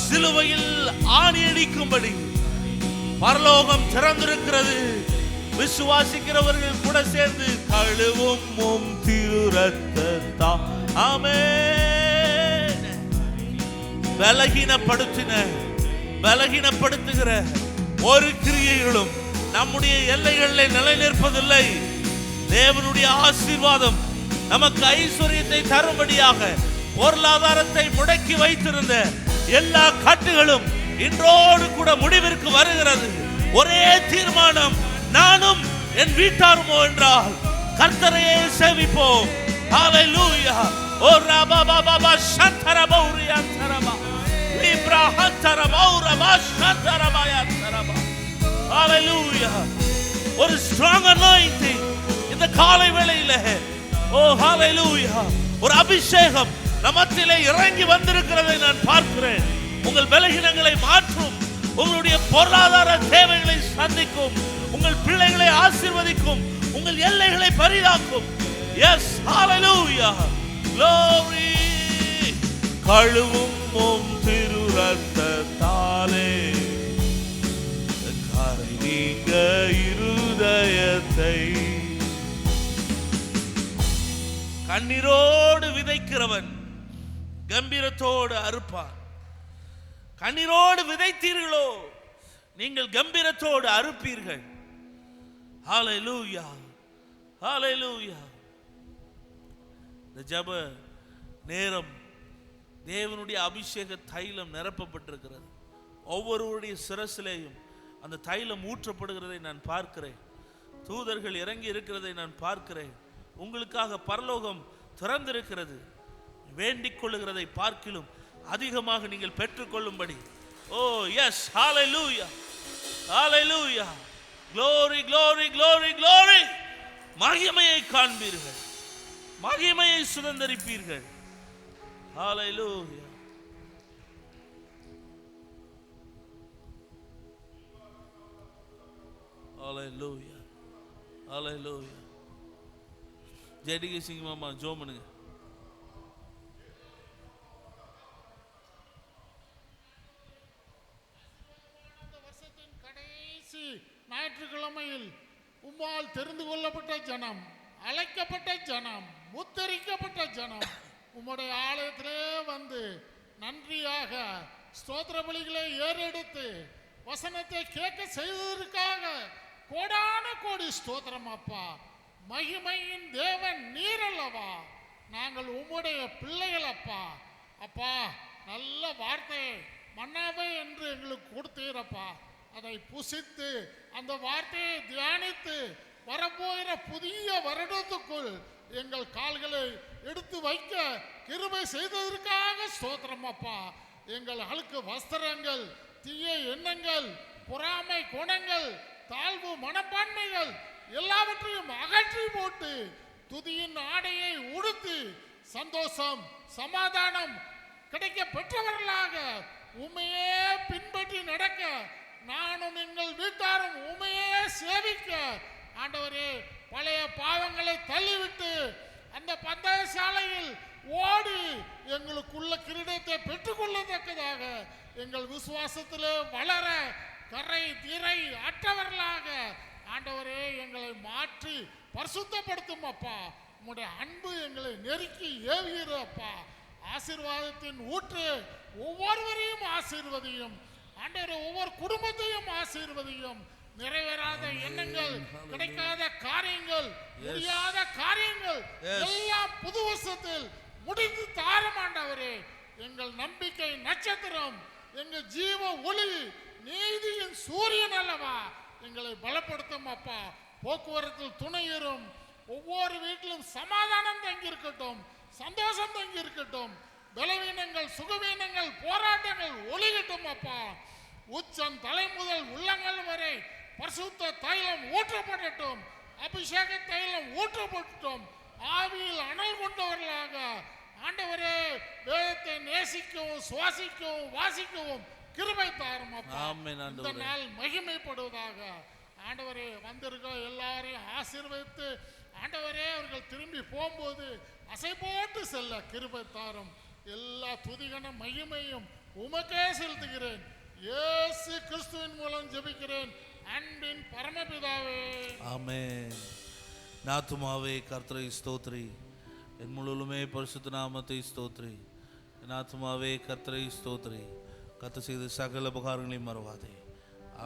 சிலுவையில் ஆணியடிக்கும்படி பரலோகம் திறந்திருக்கிறது. விசுவாசிக்கிறவர்கள் கூட சேர்ந்து கழுவும் திரு இரத்தத்தால். ஆமென். பலகீனப்படுத்துகிற ஒரு கிரியைகளும் நம்முடைய எல்லைகளில் நிலை நிற்பதில்லை. தேவனுடைய ஆசீர்வாதம் நமக்கு ஐஸ்வர்யத்தை தரும்படியாக பொருளாதாரத்தை முடக்கி வைத்திருந்த எல்லா கட்டுகளும் இன்றோடு கூட முடிவிற்கு வருகிறது. ஒரே தீர்மானம், நானும் என் வீட்டாருமோ என்றால் கர்த்தரையே சேவிப்போம். ஹalleluya. ஓ ரபா பாபா சந்தரபா உரியந்தரபா லிப்ரஹந்தரபா உரபா சந்தரபா யந்தரபா. ஹalleluya. ஒரு ஸ்ட்ராங் அனாயிண்டிங் இந்த காலை வேளையில, ஓ ஹalleluya, ஒரு அபிஷேகம் நமத்திலே இறங்கி வந்திருக்கிறதை நான் பார்க்கிறேன். உங்கள் பலகீனங்களை மாற்றும், உங்களுடைய பொருளாதார தேவைகளை சந்திக்கும், உங்கள் பிள்ளைகளை ஆசீர்வதிக்கும், உங்கள் எல்லைகளை பரிதாக்கும். எஸ், ஹalleluya, glory. கழுவும் உம் திரு ரத்தத்தாலே கரை நீங்க இருதயத்தை. கண்ணீரோடு விதைக்கிறவன் கம்பீரத்தோடு அறுப்பான். கண்ணீரோடு விதைத்தீர்களோ நீங்கள் கம்பீரத்தோடு அறுப்பீர்கள். ஹalleluya, ஹalleluya. இந்த ஜெப நேரம் தேவனுடைய அபிஷேக தைலம் நிரப்பப்பட்டிருக்கிறது. ஒவ்வொருவருடைய சிரசிலேயும் அந்த தைலம் ஊற்றப்படுகிறதை நான் பார்க்கிறேன். தூதர்கள் இறங்கி இருக்கிறதை நான் பார்க்கிறேன். உங்களுக்காக பரலோகம் திறந்திருக்கிறது. வேண்டிக் கொள்ளுகிறதை பார்க்கிலும் அதிகமாக நீங்கள் பெற்றுக்கொள்ளும்படி. ஓ எஸ், ஹalleluya, ஹalleluya, glory, glory, glory, glory. மகிமையை காண்பீர்கள், மகிமையை சுதந்தரிப்பீர்கள். ஹalleluya. ஹalleluya, ஹalleluya. ஜெடிகே சிங் மாமா ஜோம் பண்ணுங்க. ஞாயிற்றுக்கிழமையில் உம்மால் தெரிந்து கொள்ளப்பட்ட ஜனம், அழைக்கப்பட்ட ஜனம், முத்தரிக்கப்பட்ட ஜனம் உம்முடைய ஆலயத்திலே வந்து நன்றியாக ஸ்தோத்திர பலிகளை ஏறெடுத்து வசனத்தை கேட்க செய்ததற்காக கோடான கோடி ஸ்தோத்திரம் அப்பா. மகிமையின் தேவன் நீரல்லவா, நாங்கள் உம்முடைய பிள்ளைகள் அப்பா. அப்பா, நல்ல வார்த்தை மன்னாவே என்று எங்களுக்கு கொடுத்தீரப்பா. அதை புசித்து அந்த வார்த்தையை தியானித்து வரப்போகிற புதிய வருடத்துக்குள் எங்கள் கால்களை எடுத்து வைக்க கிருபை செய்ததற்காக ஸ்தோத்திரம் அப்பா. எங்கள் அழுக்கு வஸ்திரங்கள், தீய எண்ணங்கள், பொறாமை குணங்கள், தாழ்வு மனப்பான்மைகள் எல்லாவற்றையும் அகற்றி போட்டு துதியின் ஆடையை உடுத்தி சந்தோஷம் சமாதானம் கிடைக்க பெற்றவர்களாக உண்மையே பின்பற்றி நடக்க, நானும் எங்கள் வீட்டாரும் உண்மையே சேவிக்க ஆண்டவரே பழைய பாவங்களை தள்ளிவிட்டு அந்த பந்தய சாலையில் ஓடி எங்களுக்குள்ள கிரீடத்தை பெற்றுக்கொள்ளத்தக்கதாக எங்கள் விசுவாசத்திலே வளர கரை திரை அற்றவர்களாக ஆண்டவரே எங்களை மாற்றி பரிசுத்தப்படுத்தும் அப்பா. உம்முடைய அன்பு எங்களை நெருக்கி ஏவுகிற அப்பா. ஆசீர்வாதத்தின் ஊற்று ஒவ்வொருவரையும் ஆசீர்வதியும் ஆண்டவரே, ஒவ்வொரு குடும்பத்தையும் ஆசீர்வதியும். நிறைவேறாத எண்ணங்கள், கிடைக்காத காரியங்கள், முடியாத காரியங்கள் எல்லாம் புது வருஷத்தில் முடிந்து தாரும் ஆண்டவரே. எங்கள் நம்பிக்கை நட்சத்திரம், எங்கள் ஜீவ ஒளி, நீதியின் சூரியன் அல்லவா, எங்களை பலப்படுத்தும் அப்பா. போக்குவரத்தில் துணையரும், ஒவ்வொரு வீட்டிலும் சமாதானம் தங்கி இருக்கட்டும், சந்தோஷம் தங்கி இருக்கட்டும். பலவீனங்கள், சுகவீனங்கள், போராட்டங்கள் ஒளிகட்டும் அப்பா. உச்சம் தலை முதல் உள்ளங்கள் வரை பரிசுத்த தைலம் ஊற்றப்படட்டும், அபிஷேக தைலம் ஊற்றப்பட்டோம். ஆவியில் அனல் கொண்டவர்களாக ஆண்டவரே வேதத்தை நேசிக்கவும் சுவாசிக்கவும் வாசிக்கவும் கிருபை தாரும் அப்பா. இந்த நாள் மகிமைப்படுவதாக. ஆண்டவரே, வந்திருக்க எல்லாரையும் ஆசீர்வதித்து ஆண்டவரே அவர்கள் திரும்பி போகும்போது அசை போட்டு செல்ல கிருபை தாரும். எல்லா துதிகன மகிமையும் உமக்கே செலுத்துகிறேன். இயேசு கிறிஸ்துவின் மூலம் ஜெபிக்கிறேன் அன்பின் பரமபிதாவே, ஆமென். நாத்துமாவே கர்த்தரை ஸ்தோத்ரி, என் முழுவதுமே பரிசுத்த நாமத்தை ஸ்தோத்ரி. நாத்துமாவே கர்த்தரை ஸ்தோத்ரி, கர்த்தர் செய்த சகல உபகாரங்களையும் மறவாதே.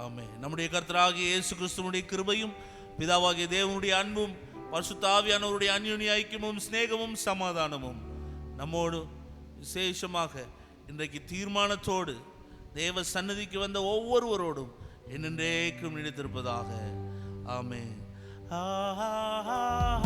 ஆமென். நம்முடைய கர்த்தராகிய இயேசு கிறிஸ்துவினுடைய கிருபையும் பிதாவாகிய தேவனுடைய அன்பும் பரிசுத்த ஆவியானவருடைய அந்யோன்ய ஐக்கியமும் சிநேகமும் சமாதானமும் நம்மோடு விசேஷமாக இன்றைக்கு தீர்மானத்தோடு தேவ சந்நிதிக்கு வந்த ஒவ்வொருவரோடும் என்னென்றைக்கும் நினைத்திருப்பதாக. ஆமென். ஹல்லேலூயா.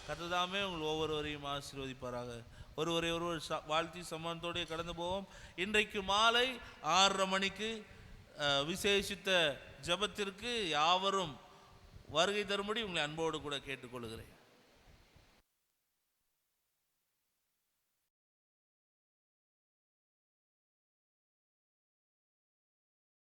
கர்த்தர் உங்கள் ஒவ்வொருவரையும் ஆசீர்வதிப்பாராக. ஒருவரை ஒருவர் வாழ்த்தி சமாதானத்தோடு கடந்து போவோம். இன்றைக்கு மாலை 6:30 மணிக்கு விசேஷித்த ஜெபத்திற்கு யாவரும் வருகை தரும்படி உங்களை அன்போடு கூட கேட்டுக்கொள்கிறேன்.